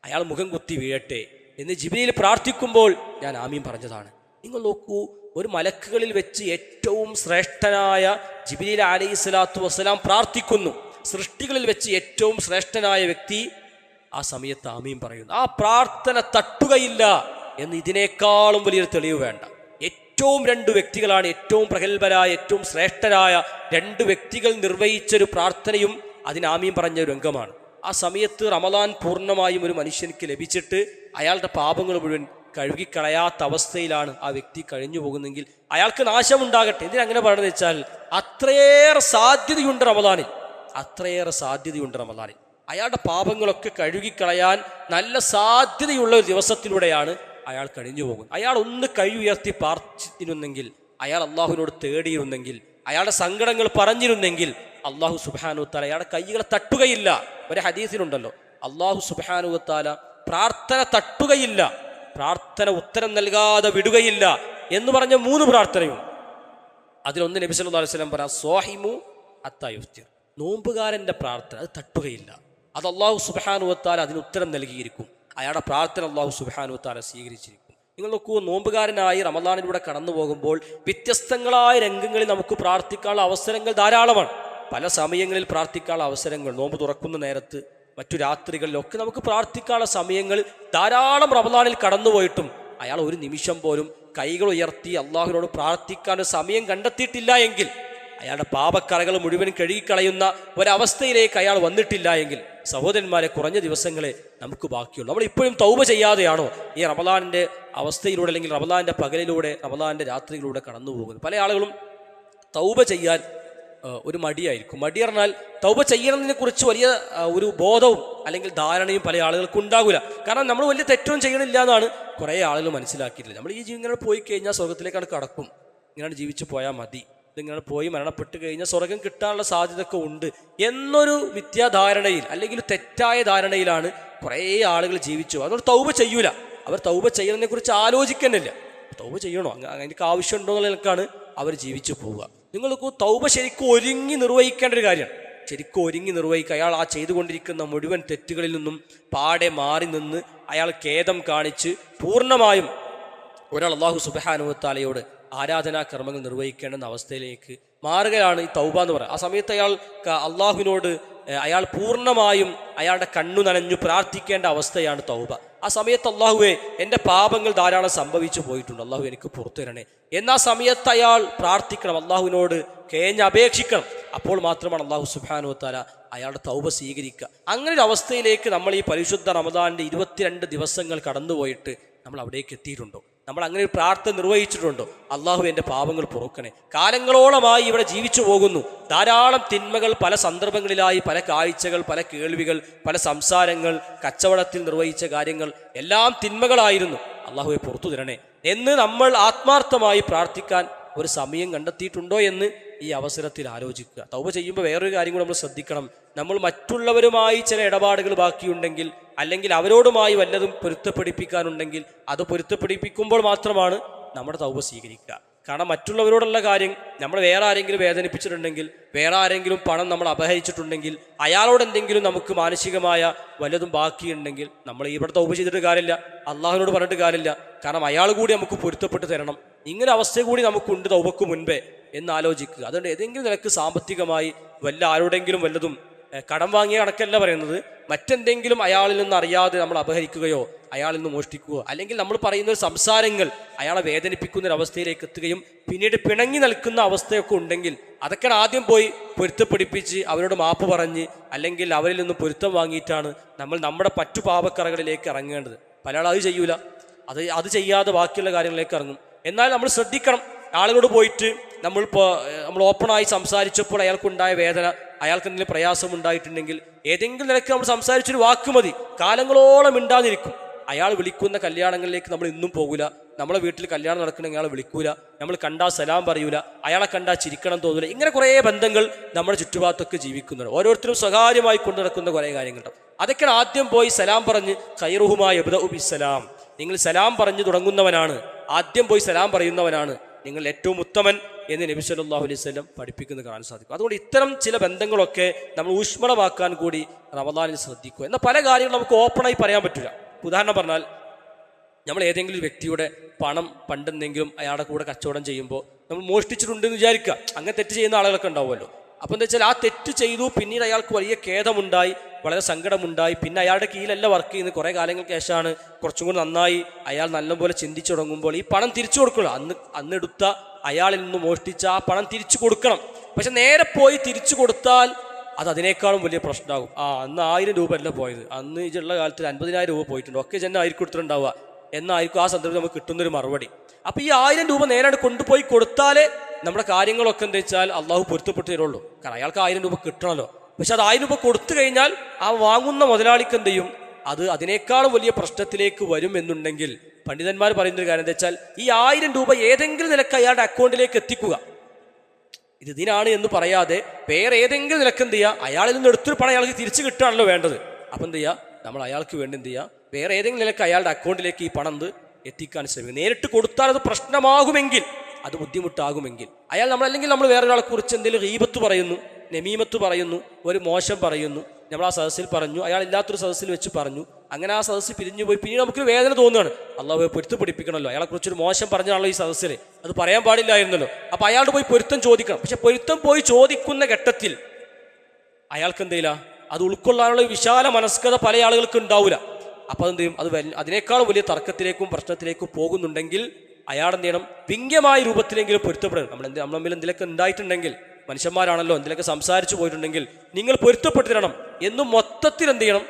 അയാൾ മുഖം കുത്തി വീഴട്ടെ എന്ന് ജിബ്രീൽ പ്രാർത്ഥിക്കുമ്പോൾ ഞാൻ ആമീൻ പറഞ്ഞതാണ്. നിങ്ങൾ നോക്കൂ, ഒരു മലക്കുകളിൽ വെച്ച് ഏറ്റവും ശ്രേഷ്ഠനായ ജിബ്രീൽ അലൈഹി സ്വലാത്തു വസ്സലാം പ്രാർത്ഥിക്കുന്നു. സൃഷ്ടികളിൽ വെച്ച് ഏറ്റവും ശ്രേഷ്ഠനായ വ്യക്തി ആ സമയത്ത് ആമീൻ പറയുന്നു. ആ പ്രാർത്ഥന തട്ടുകയില്ല എന്ന് ഇതിനേക്കാളും വലിയൊരു തെളിവ് വേണ്ട. ഏറ്റവും 2 വ്യക്തികളാണ്, ഏറ്റവും പ്രഗത്ഭരായ ഏറ്റവും ശ്രേഷ്ഠരായ 2 വ്യക്തികൾ നിർവഹിച്ചൊരു പ്രാർത്ഥനയും അതിന് ആമീൻ പറഞ്ഞ ഒരു രംഗമാണ്. ആ സമയത്ത് റമദാൻ പൂർണ്ണമായും ഒരു മനുഷ്യനിക്ക് ലഭിച്ചിട്ട് അയാളുടെ പാപങ്ങൾ മുഴുവൻ കഴുകിക്കളയാത്ത അവസ്ഥയിലാണ് ആ വ്യക്തി കഴിഞ്ഞു പോകുന്നെങ്കിൽ അയാൾക്ക് നാശമുണ്ടാകട്ടെ. എന്തിനങ്ങനെ പറയുന്നത് വെച്ചാൽ, അത്രയേറെ സാധ്യതയുണ്ട് റമദാനിൽ, അത്രയേറെ സാധ്യതയുണ്ട് റമദാനിൽ. അയാളുടെ പാപങ്ങളൊക്കെ കഴുകിക്കളയാൻ നല്ല സാധ്യതയുള്ള ഒരു ദിവസത്തിലൂടെയാണ് അയാൾ കഴിഞ്ഞു പോകുന്നത്. അയാൾ ഒന്ന് കൈ ഉയർത്തി പ്രാർത്ഥിച്ചിരുന്നെങ്കിൽ, അയാൾ അള്ളാഹുവിനോട് തേടിയിരുന്നെങ്കിൽ, അയാളുടെ സങ്കടങ്ങൾ പറഞ്ഞിരുന്നെങ്കിൽ അള്ളാഹു സുബ്ഹാനഹു വ തആല അയാളുടെ കൈകളെ തട്ടുകയില്ല. ഒരു ഹദീസിലുണ്ടല്ലോ, അള്ളാഹു സുബ്ഹാനഹു വ തആല പ്രാർത്ഥന തട്ടുകയില്ല, പ്രാർത്ഥന ഉത്തരം നൽകാതെ വിടുകയില്ല എന്ന് പറഞ്ഞ 3 പ്രാർത്ഥനയുണ്ട്. അതിലൊന്ന് നബി സല്ലല്ലാഹു അലൈഹി വസല്ലം പറഞ്ഞ സ്വാഹിമു ഹത്താ യുഫ്തിർ, നോമ്പുകാരൻ്റെ പ്രാർത്ഥന അത് തട്ടുകയില്ല. അത് അള്ളാഹു സുബ്ഹാനഹു വ തആല അതിന് ഉത്തരം നൽകിയിരിക്കും. അയാളുടെ പ്രാർത്ഥന അള്ളാഹു സുബ്ഹാനഹു വ തആല സ്വീകരിച്ചിരിക്കും. നിങ്ങൾ നോക്കൂ, നോമ്പുകാരനായി റമദാനിലൂടെ കടന്നു പോകുമ്പോൾ വ്യത്യസ്തങ്ങളായ രംഗങ്ങളിൽ നമുക്ക് പ്രാർത്ഥിക്കാനുള്ള അവസരങ്ങൾ ധാരാളമാണ്. പല സമയങ്ങളിൽ പ്രാർത്ഥിക്കാനുള്ള അവസരങ്ങൾ, നോമ്പ് തുറക്കുന്ന നേരത്ത്, മറ്റു രാത്രികളിലൊക്കെ നമുക്ക് പ്രാർത്ഥിക്കാനുള്ള സമയങ്ങൾ ധാരാളം റമദാനിൽ കടന്നുപോയിട്ടും അയാൾ ഒരു നിമിഷം പോലും കൈകൾ ഉയർത്തി അള്ളാഹുവിനോട് പ്രാർത്ഥിക്കാൻ സമയം കണ്ടെത്തിയിട്ടില്ല എങ്കിൽ, അയാളുടെ പാപക്കറകൾ മുഴുവൻ കഴുകിക്കളയുന്ന ഒരവസ്ഥയിലേക്ക് അയാൾ വന്നിട്ടില്ല എങ്കിൽ, സഹോദരന്മാരെ, കുറഞ്ഞ ദിവസങ്ങളെ നമുക്ക് ബാക്കിയുള്ളൂ. നമ്മൾ ഇപ്പോഴും തൗബ ചെയ്യാതെയാണോ ഈ റമദാനിൻ്റെ അവസ്ഥയിലൂടെ, അല്ലെങ്കിൽ റമദാനിൻ്റെ പകലിലൂടെ, റമദാനിൻ്റെ രാത്രിയിലൂടെ കടന്നു പോകുന്നത്? പല ആളുകളും തൗബ ചെയ്യാൻ ഒരു മടിയായിരിക്കും. മടി പറഞ്ഞാൽ തൗബ ചെയ്യുന്നതിനെ കുറിച്ച് വലിയ ഒരു ബോധവും അല്ലെങ്കിൽ ധാരണയും പല ആളുകൾക്ക് ഉണ്ടാകില്ല. കാരണം നമ്മൾ വലിയ തെറ്റൊന്നും ചെയ്യണില്ല എന്നാണ് കുറേ ആളുകൾ മനസ്സിലാക്കിയിട്ടില്ല. നമ്മൾ ഈ ഇങ്ങനെ പോയി കഴിഞ്ഞാൽ സ്വർഗത്തിലേക്കാണ് കടക്കും, ഇങ്ങനെ ജീവിച്ചു പോയാൽ മതി, ഇതിങ്ങനെ പോയി മരണപ്പെട്ട് കഴിഞ്ഞാൽ സ്വർഗം കിട്ടാനുള്ള സാധ്യതയൊക്കെ ഉണ്ട് എന്നൊരു മിഥ്യാധാരണയിൽ അല്ലെങ്കിൽ തെറ്റായ ധാരണയിലാണ് കുറേ ആളുകൾ ജീവിച്ചു. അതുകൊണ്ട് തൗബ ചെയ്യൂല. അവർ തൗബ ചെയ്യുന്നതിനെ കുറിച്ച് ആലോചിക്കുന്നില്ല. തൗബ ചെയ്യണോ, അതിനൊക്കെ ആവശ്യമുണ്ടോ എന്നുള്ളതിനൊക്കെയാണ് അവർ ജീവിച്ചു പോവുക. നിങ്ങൾക്ക് തൗബ ശരിക്കും ഒരുങ്ങി നിർവഹിക്കേണ്ട ഒരു കാര്യമാണ്. ശരിക്കും ഒരുങ്ങി നിർവഹിക്കുക. അയാൾ ആ ചെയ്തുകൊണ്ടിരിക്കുന്ന മുഴുവൻ തെറ്റുകളിൽ നിന്നും പാടെ മാറി നിന്ന് അയാൾ ഖേദം കാണിച്ച് പൂർണ്ണമായും ഒരാൾ അല്ലാഹു സുബ്ഹാനഹു വ തആലയോട് ആരാധനാ കർമ്മങ്ങൾ നിർവഹിക്കേണ്ടുന്ന അവസ്ഥയിലേക്ക് മാറുകയാണ് ഈ തൗബ എന്ന് പറയുന്നത്. ആ സമയത്ത് അയാൾ അള്ളാഹുവിനോട് അയാൾ പൂർണ്ണമായും അയാളുടെ കണ്ണു നനഞ്ഞു പ്രാർത്ഥിക്കേണ്ട അവസ്ഥയാണ് തൗബ. ആ സമയത്ത് അള്ളാഹുവേ, എൻ്റെ പാപങ്ങൾ ധാരാളം സംഭവിച്ചു പോയിട്ടുണ്ട്, അള്ളാഹു എനിക്ക് പുറത്തു തരണേ എന്നാ സമയത്ത് അയാൾ പ്രാർത്ഥിക്കണം, അള്ളാഹുവിനോട് അപേക്ഷിക്കണം. അപ്പോൾ മാത്രമാണ് അള്ളാഹു സുബ്ഹാനഹു വ തആല അയാളുടെ തൗബ സ്വീകരിക്കുക. അങ്ങനെ ഒരു അവസ്ഥയിലേക്ക് നമ്മൾ ഈ പരിശുദ്ധ റമദാനിൻ്റെ 22 ദിവസങ്ങൾ കടന്നുപോയിട്ട് നമ്മൾ അവിടേക്ക് എത്തിയിട്ടുണ്ടോ? നമ്മൾ അങ്ങനെ ഒരു പ്രാർത്ഥന നിർവഹിച്ചിട്ടുണ്ടോ? അള്ളാഹു എൻ്റെ പാപങ്ങൾ പൊറുക്കണേ. കാലങ്ങളോളമായി ഇവിടെ ജീവിച്ചു പോകുന്നു. ധാരാളം തിന്മകൾ പല സന്ദർഭങ്ങളിലായി, പല കാഴ്ചകൾ, പല കേൾവികൾ, പല സംസാരങ്ങൾ, കച്ചവടത്തിൽ നിർവഹിച്ച കാര്യങ്ങൾ എല്ലാം തിന്മകളായിരുന്നു. അള്ളാഹുവെ പുറത്തു തരണേ എന്ന് നമ്മൾ ആത്മാർത്ഥമായി പ്രാർത്ഥിക്കാൻ ഒരു സമയം കണ്ടെത്തിയിട്ടുണ്ടോ എന്ന് ഈ അവസരത്തിൽ ആലോചിക്കുക. തൗബ ചെയ്യുമ്പോൾ വേറൊരു കാര്യം കൂടി നമ്മൾ ശ്രദ്ധിക്കണം. നമ്മൾ മറ്റുള്ളവരുമായി ചില ഇടപാടുകൾ ബാക്കിയുണ്ടെങ്കിൽ, അല്ലെങ്കിൽ അവരോടുമായി വല്ലതും പൊരുത്തപ്പെടിപ്പിക്കാനുണ്ടെങ്കിൽ അത് പൊരുത്തപ്പെടിപ്പിക്കുമ്പോൾ മാത്രമാണ് നമ്മുടെ തൗബ സ്വീകരിക്കുക. കാരണം മറ്റുള്ളവരോടുള്ള കാര്യം നമ്മൾ വേറെ ആരെങ്കിലും വേദനിപ്പിച്ചിട്ടുണ്ടെങ്കിൽ, വേറെ ആരെങ്കിലും പണം നമ്മൾ അപഹരിച്ചിട്ടുണ്ടെങ്കിൽ, അയാളോട് എന്തെങ്കിലും നമുക്ക് മാനസികമായ വല്ലതും ബാക്കിയുണ്ടെങ്കിൽ നമ്മൾ ഇവിടെ തൗബ ചെയ്തിട്ട് കാര്യമില്ല, അള്ളാഹുവിനോട് പറഞ്ഞിട്ട് കാര്യമില്ല. കാരണം അയാൾ കൂടി നമുക്ക് പൊരുത്തപ്പെട്ട് തരണം. ഇങ്ങനെ അവസ്ഥ കൂടി നമുക്കുണ്ട് തൗബക്ക് മുൻപേ എന്ന് ആലോചിക്കുക. അതുകൊണ്ട് ഏതെങ്കിലും നിലക്ക് സാമ്പത്തികമായി ആരോടെങ്കിലും വല്ലതും കടം വാങ്ങിയ കണക്കല്ല പറയുന്നത്, മറ്റെന്തെങ്കിലും അയാളിൽ നിന്ന് അറിയാതെ നമ്മൾ അപഹരിക്കുകയോ അയാളിൽ നിന്ന് മോഷ്ടിക്കുകയോ, അല്ലെങ്കിൽ നമ്മൾ പറയുന്ന സംസാരങ്ങൾ അയാളെ വേദനിപ്പിക്കുന്ന ഒരു അവസ്ഥയിലേക്ക് എത്തുകയും പിന്നീട് പിണങ്ങി നിൽക്കുന്ന അവസ്ഥയൊക്കെ ഉണ്ടെങ്കിൽ അതൊക്കെ ആദ്യം പോയി പൊരുത്തപ്പെടിപ്പിച്ച് അവരോട് മാപ്പ് പറഞ്ഞ്, അല്ലെങ്കിൽ അവരിൽ നിന്ന് പൊരുത്തം വാങ്ങിയിട്ടാണ് നമ്മൾ നമ്മുടെ മറ്റു പാപക്കറകളിലേക്ക് ഇറങ്ങേണ്ടത്. പല ആളും അത് ചെയ്യൂല, അത് ചെയ്യാതെ ബാക്കിയുള്ള കാര്യങ്ങളിലേക്ക് ഇറങ്ങും. എന്നാൽ നമ്മൾ ശ്രദ്ധിക്കണം. ആളുകളോട് പോയിട്ട് നമ്മൾ ഓപ്പണായി സംസാരിച്ചപ്പോൾ അയാൾക്കുണ്ടായ വേദന, അയാൾക്ക് എന്തെങ്കിലും പ്രയാസം ഉണ്ടായിട്ടുണ്ടെങ്കിൽ ഏതെങ്കിലും നിലയ്ക്ക് നമ്മൾ സംസാരിച്ചൊരു വാക്ക് മതി, കാലങ്ങളോളം മിണ്ടാതിരിക്കും. അയാൾ വിളിക്കുന്ന കല്യാണങ്ങളിലേക്ക് നമ്മൾ ഇന്നും പോകില്ല, നമ്മളെ വീട്ടിൽ കല്യാണം നടക്കണമെങ്കിൽ അയാളെ വിളിക്കൂല, നമ്മൾ കണ്ടാൽ സലാം പറയൂല, അയാളെ കണ്ടാൽ ചിരിക്കണം തോന്നൂല. ഇങ്ങനെ കുറേ ബന്ധങ്ങൾ നമ്മുടെ ചുറ്റുഭാഗത്തൊക്കെ ജീവിക്കുന്നുണ്ട്. ഓരോരുത്തരും സ്വകാര്യമായി കൊണ്ടു നടക്കുന്ന കുറേ കാര്യങ്ങളുണ്ട്. അതൊക്കെ ആദ്യം പോയി സലാം പറഞ്ഞ് ഖൈറുഹുമാ യബ്ദഉ ബിസ്സലാം, നിങ്ങൾ സലാം പറഞ്ഞു തുടങ്ങുന്നവനാണ്, ആദ്യം പോയി സലാം പറയുന്നവനാണ് നിങ്ങൾ ഏറ്റവും ഉത്തമൻ എന്ന് നബി സല്ലല്ലാഹു അലൈഹി വസല്ലം പഠിപ്പിക്കുന്നത് കാണാൻ സാധിക്കും. അതുകൊണ്ട് ഇത്തരം ചില ബന്ധങ്ങളൊക്കെ നമ്മൾ ഊഷ്മളമാക്കാൻ കൂടി റമദാനിൽ ശ്രദ്ധിക്കുക. എന്നാൽ പല കാര്യങ്ങളും നമുക്ക് ഓപ്പണായി പറയാൻ പറ്റില്ല. ഉദാഹരണം പറഞ്ഞാൽ, നമ്മൾ ഏതെങ്കിലും ഒരു വ്യക്തിയുടെ പണം പണ്ടെന്തെങ്കിലും അയാളുടെ കൂടെ കച്ചവടം ചെയ്യുമ്പോൾ നമ്മൾ മോഷ്ടിച്ചിട്ടുണ്ടെന്ന് വിചാരിക്കുക. അങ്ങനെ തെറ്റ് ചെയ്യുന്ന ആളുകളൊക്കെ ഉണ്ടാവുമല്ലോ. അപ്പോൾ എന്താ വെച്ചാൽ ആ തെറ്റ് ചെയ്തു, പിന്നീട് അയാൾക്ക് വലിയ ഖേദമുണ്ടായി, വളരെ സങ്കടമുണ്ടായി, പിന്നെ അയാളുടെ കീഴിലല്ല വർക്ക് ചെയ്യുന്നത്, കുറേ കാലങ്ങൾക്ക് ശേഷമാണ് കുറച്ചും കൂടി നന്നായി അയാൾ നല്ലപോലെ ചിന്തിച്ചു തുടങ്ങുമ്പോൾ ഈ പണം തിരിച്ചു കൊടുക്കണം. അന്നെടുത്ത അയാളിൽ നിന്ന് മോഷ്ടിച്ച ആ പണം തിരിച്ചു കൊടുക്കണം. പക്ഷെ നേരെ പോയി തിരിച്ചു കൊടുത്താൽ അത് അതിനേക്കാളും വലിയ പ്രശ്നമാകും. അന്ന് 1000 രൂപ അല്ല പോയത്, അന്ന് ഇതുള്ള കാലത്തിൽ 50,000 രൂപ പോയിട്ടുണ്ട്, ഒക്കെ ചെന്നെ ആയിരിക്കും കൊടുത്തിട്ടുണ്ടാവുക എന്നായിരിക്കും ആ സന്ദർഭത്തിൽ നമുക്ക് കിട്ടുന്നൊരു മറുപടി. അപ്പോൾ ഈ 1000 രൂപ നേരെ കൊണ്ടുപോയി കൊടുത്താലേ നമ്മുടെ കാര്യങ്ങളൊക്കെ എന്താ വെച്ചാൽ അള്ളാഹു പൊരുത്തപ്പെട്ടു തരുള്ളൂ. കാരണം അയാൾക്ക് 1000 രൂപ കിട്ടണമല്ലോ. പക്ഷെ അത് 1000 രൂപ കൊടുത്തു കഴിഞ്ഞാൽ ആ വാങ്ങുന്ന മുതലാളിക്ക് എന്ത് ചെയ്യും, അത് അതിനേക്കാളും വലിയ പ്രശ്നത്തിലേക്ക് വരും എന്നുണ്ടെങ്കിൽ പണ്ഡിതന്മാർ പറയുന്നൊരു കാര്യം എന്താ വെച്ചാൽ ഈ 1000 രൂപ ഏതെങ്കിലും നിലക്ക് അയാളുടെ അക്കൗണ്ടിലേക്ക് എത്തിക്കുക. ഇത് ഇതിനാണ് എന്ന് പറയാതെ വേറെ ഏതെങ്കിലും നിലക്ക് എന്ത് ചെയ്യുക, അയാളിൽ നിന്ന് എടുത്തൊരു പണം അയാൾക്ക് തിരിച്ചു കിട്ടുകയാണല്ലോ വേണ്ടത്. അപ്പം എന്ത് ചെയ്യുക, നമ്മൾ അയാൾക്ക് വേണ്ടി എന്ത് ചെയ്യുക, വേറെ ഏതെങ്കിലും നിലക്ക് അയാളുടെ അക്കൗണ്ടിലേക്ക് ഈ പണം എത്തിക്കാൻ ശ്രമിക്കുക. നേരിട്ട് കൊടുത്താൽ അത് പ്രശ്നമാകുമെങ്കിൽ, അത് ബുദ്ധിമുട്ടാകുമെങ്കിൽ അയാൾ നമ്മളല്ലെങ്കിൽ നമ്മൾ വേറൊരാളെ കുറിച്ച് എന്തെങ്കിലും ഗീബത്ത് പറയുന്നു, നമീമത്ത് പറയുന്നു, ഒരു മോശം പറയുന്നു, നമ്മൾ ആ സദസ്സിൽ പറഞ്ഞു, അയാൾ ഇല്ലാത്തൊരു സദസ്സിൽ വെച്ച് പറഞ്ഞു, അങ്ങനെ ആ സദസ്സിൽ പിരിഞ്ഞു പോയി, പിന്നീട് നമുക്കൊരു വേദന തോന്നുകയാണ്. അള്ളാഹു പൊരുത്തം പിടിപ്പിക്കണമല്ലോ, അയാളെക്കുറിച്ചൊരു മോശം പറഞ്ഞാണല്ലോ ഈ സദസ്സിൽ, അത് പറയാൻ പാടില്ലായിരുന്നല്ലോ. അപ്പോൾ അയാളോട് പോയി പൊരുത്തം ചോദിക്കണം. പക്ഷെ പൊരുത്തം പോയി ചോദിക്കുന്ന ഘട്ടത്തിൽ അയാൾക്ക് എന്തെയില്ല, അത് ഉൾക്കൊള്ളാനുള്ള വിശാല മനസ്കത പല ആളുകൾക്ക് ഉണ്ടാവില്ല. അപ്പോൾ അതെന്ത് ചെയ്യും, അത് അതിനേക്കാളും വലിയ തർക്കത്തിലേക്കും പ്രശ്നത്തിലേക്കും പോകുന്നുണ്ടെങ്കിൽ അയാൾ എന്ത് ചെയ്യണം, വിംഗ്യമായ രൂപത്തിലെങ്കിലും പൊരുത്തപ്പെടണം. നമ്മൾ തമ്മിൽ എന്തിലൊക്കെ ഉണ്ടായിട്ടുണ്ടെങ്കിൽ, മനുഷ്യന്മാരാണല്ലോ, എന്തിലൊക്കെ സംസാരിച്ചു പോയിട്ടുണ്ടെങ്കിൽ നിങ്ങൾ പൊരുത്തപ്പെട്ടു തരണം എന്നും മൊത്തത്തിൽ എന്ത് ചെയ്യണം,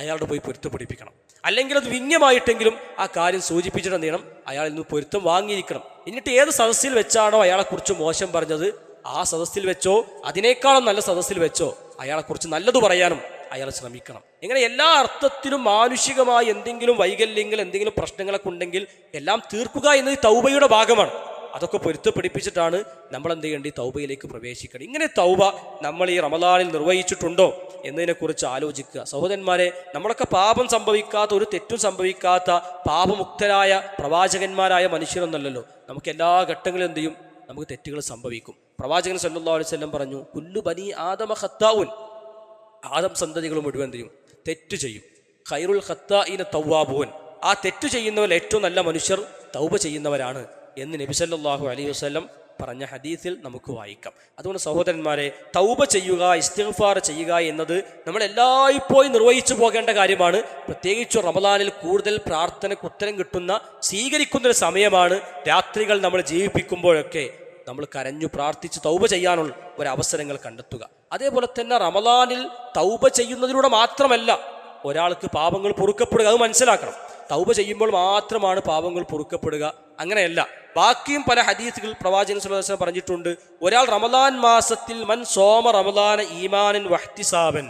അയാളുടെ പോയി പൊരുത്തപ്പെടിപ്പിക്കണം. അല്ലെങ്കിൽ അത് വിംഗ്യമായിട്ടെങ്കിലും ആ കാര്യം സൂചിപ്പിച്ചിട്ട് എന്ത് ചെയ്യണം, അയാളിൽ നിന്ന് പൊരുത്തം വാങ്ങിയിരിക്കണം. എന്നിട്ട് ഏത് സദസ്സിൽ വെച്ചാണോ അയാളെക്കുറിച്ച് മോശം പറഞ്ഞത്, ആ സദസ്സിൽ വെച്ചോ അതിനേക്കാളും നല്ല സദസ്സിൽ വെച്ചോ അയാളെക്കുറിച്ച് നല്ലത് പറയാനും അയാൾ ശ്രമിക്കണം. ഇങ്ങനെ എല്ലാ അർത്ഥത്തിലും മാനുഷികമായി എന്തെങ്കിലും വൈകല്യങ്ങൾ, എന്തെങ്കിലും പ്രശ്നങ്ങളൊക്കെ ഉണ്ടെങ്കിൽ എല്ലാം തീർക്കുക എന്നത് തൗബയുടെ ഭാഗമാണ്. അതൊക്കെ പൊരുത്തപ്പെടിപ്പിച്ചിട്ടാണ് നമ്മൾ എന്ത് ചെയ്യേണ്ടത്, തൗബയിലേക്ക് പ്രവേശിക്കണം. ഇങ്ങനെ തൗബ നമ്മൾ ഈ റമദാനിൽ നിർവഹിച്ചിട്ടുണ്ടോ എന്നതിനെക്കുറിച്ച് ആലോചിക്കുക. സഹോദരന്മാരെ, നമ്മളൊക്കെ പാപം സംഭവിക്കാത്ത, ഒരു തെറ്റും സംഭവിക്കാത്ത പാപമുക്തരായ പ്രവാചകന്മാരായ മനുഷ്യരൊന്നല്ലല്ലോ. നമുക്ക് എല്ലാ ഘട്ടങ്ങളിലും എന്ത് ചെയ്യും, നമുക്ക് തെറ്റുകൾ സംഭവിക്കും. പ്രവാചകൻ സല്ലല്ലാഹു അലൈഹി വസല്ലം പറഞ്ഞു, കുല്ലു ബനി ആദമ ഖത്താഉൻ, ആദം സന്തതികൾ മുഴുവൻ എന്ത് ചെയ്യും, തെറ്റ് ചെയ്യും. ഖൈറുൽ ഖത്താഇന തവ്വാബൂൻ, ആ തെറ്റ് ചെയ്യുന്നവർ ഏറ്റവും നല്ല മനുഷ്യർ തൗബ ചെയ്യുന്നവരാണ് എന്ന് നബി സല്ലല്ലാഹു അലൈഹി വസല്ലം പറഞ്ഞ ഹദീസിൽ നമുക്ക് വായിക്കാം. അതുകൊണ്ട് സഹോദരന്മാരെ, തൗബ ചെയ്യുക, ഇസ്തിഗ്ഫാർ ചെയ്യുക എന്നത് നമ്മൾ എല്ലായ്പ്പോഴും നിർവഹിച്ചു പോകേണ്ട കാര്യമാണ്. പ്രത്യേകിച്ച് റമദാനിൽ കൂടുതൽ പ്രാർത്ഥനയ്ക്ക് ഉത്തരം കിട്ടുന്ന, സ്വീകരിക്കുന്നൊരു സമയമാണ്. രാത്രികൾ നമ്മൾ ജീവിപ്പിക്കുമ്പോഴൊക്കെ നമ്മൾ കരഞ്ഞു പ്രാർത്ഥിച്ച് തൗബ ചെയ്യാനുള്ള ഒരവസരങ്ങൾ കണ്ടെത്തുക. അതേപോലെ തന്നെ റമദാനിൽ തൗബ ചെയ്യുന്നതിലൂടെ മാത്രമല്ല ഒരാൾക്ക് പാപങ്ങൾ പൊറുക്കപ്പെടുക, അത് മനസ്സിലാക്കണം. തൗബ ചെയ്യുമ്പോൾ മാത്രമാണ് പാപങ്ങൾ പൊറുക്കപ്പെടുക, അങ്ങനെയല്ല. ബാക്കിയും പല ഹദീസുകൾ പ്രവാചകൻ സല്ലല്ലാഹു അലൈഹി വസല്ലം പറഞ്ഞിട്ടുണ്ട്. ഒരാൾ റമദാൻ മാസത്തിൽ മൻ സോമ റമദാന ഈമാനൻ വഹ്തിസാബൻ,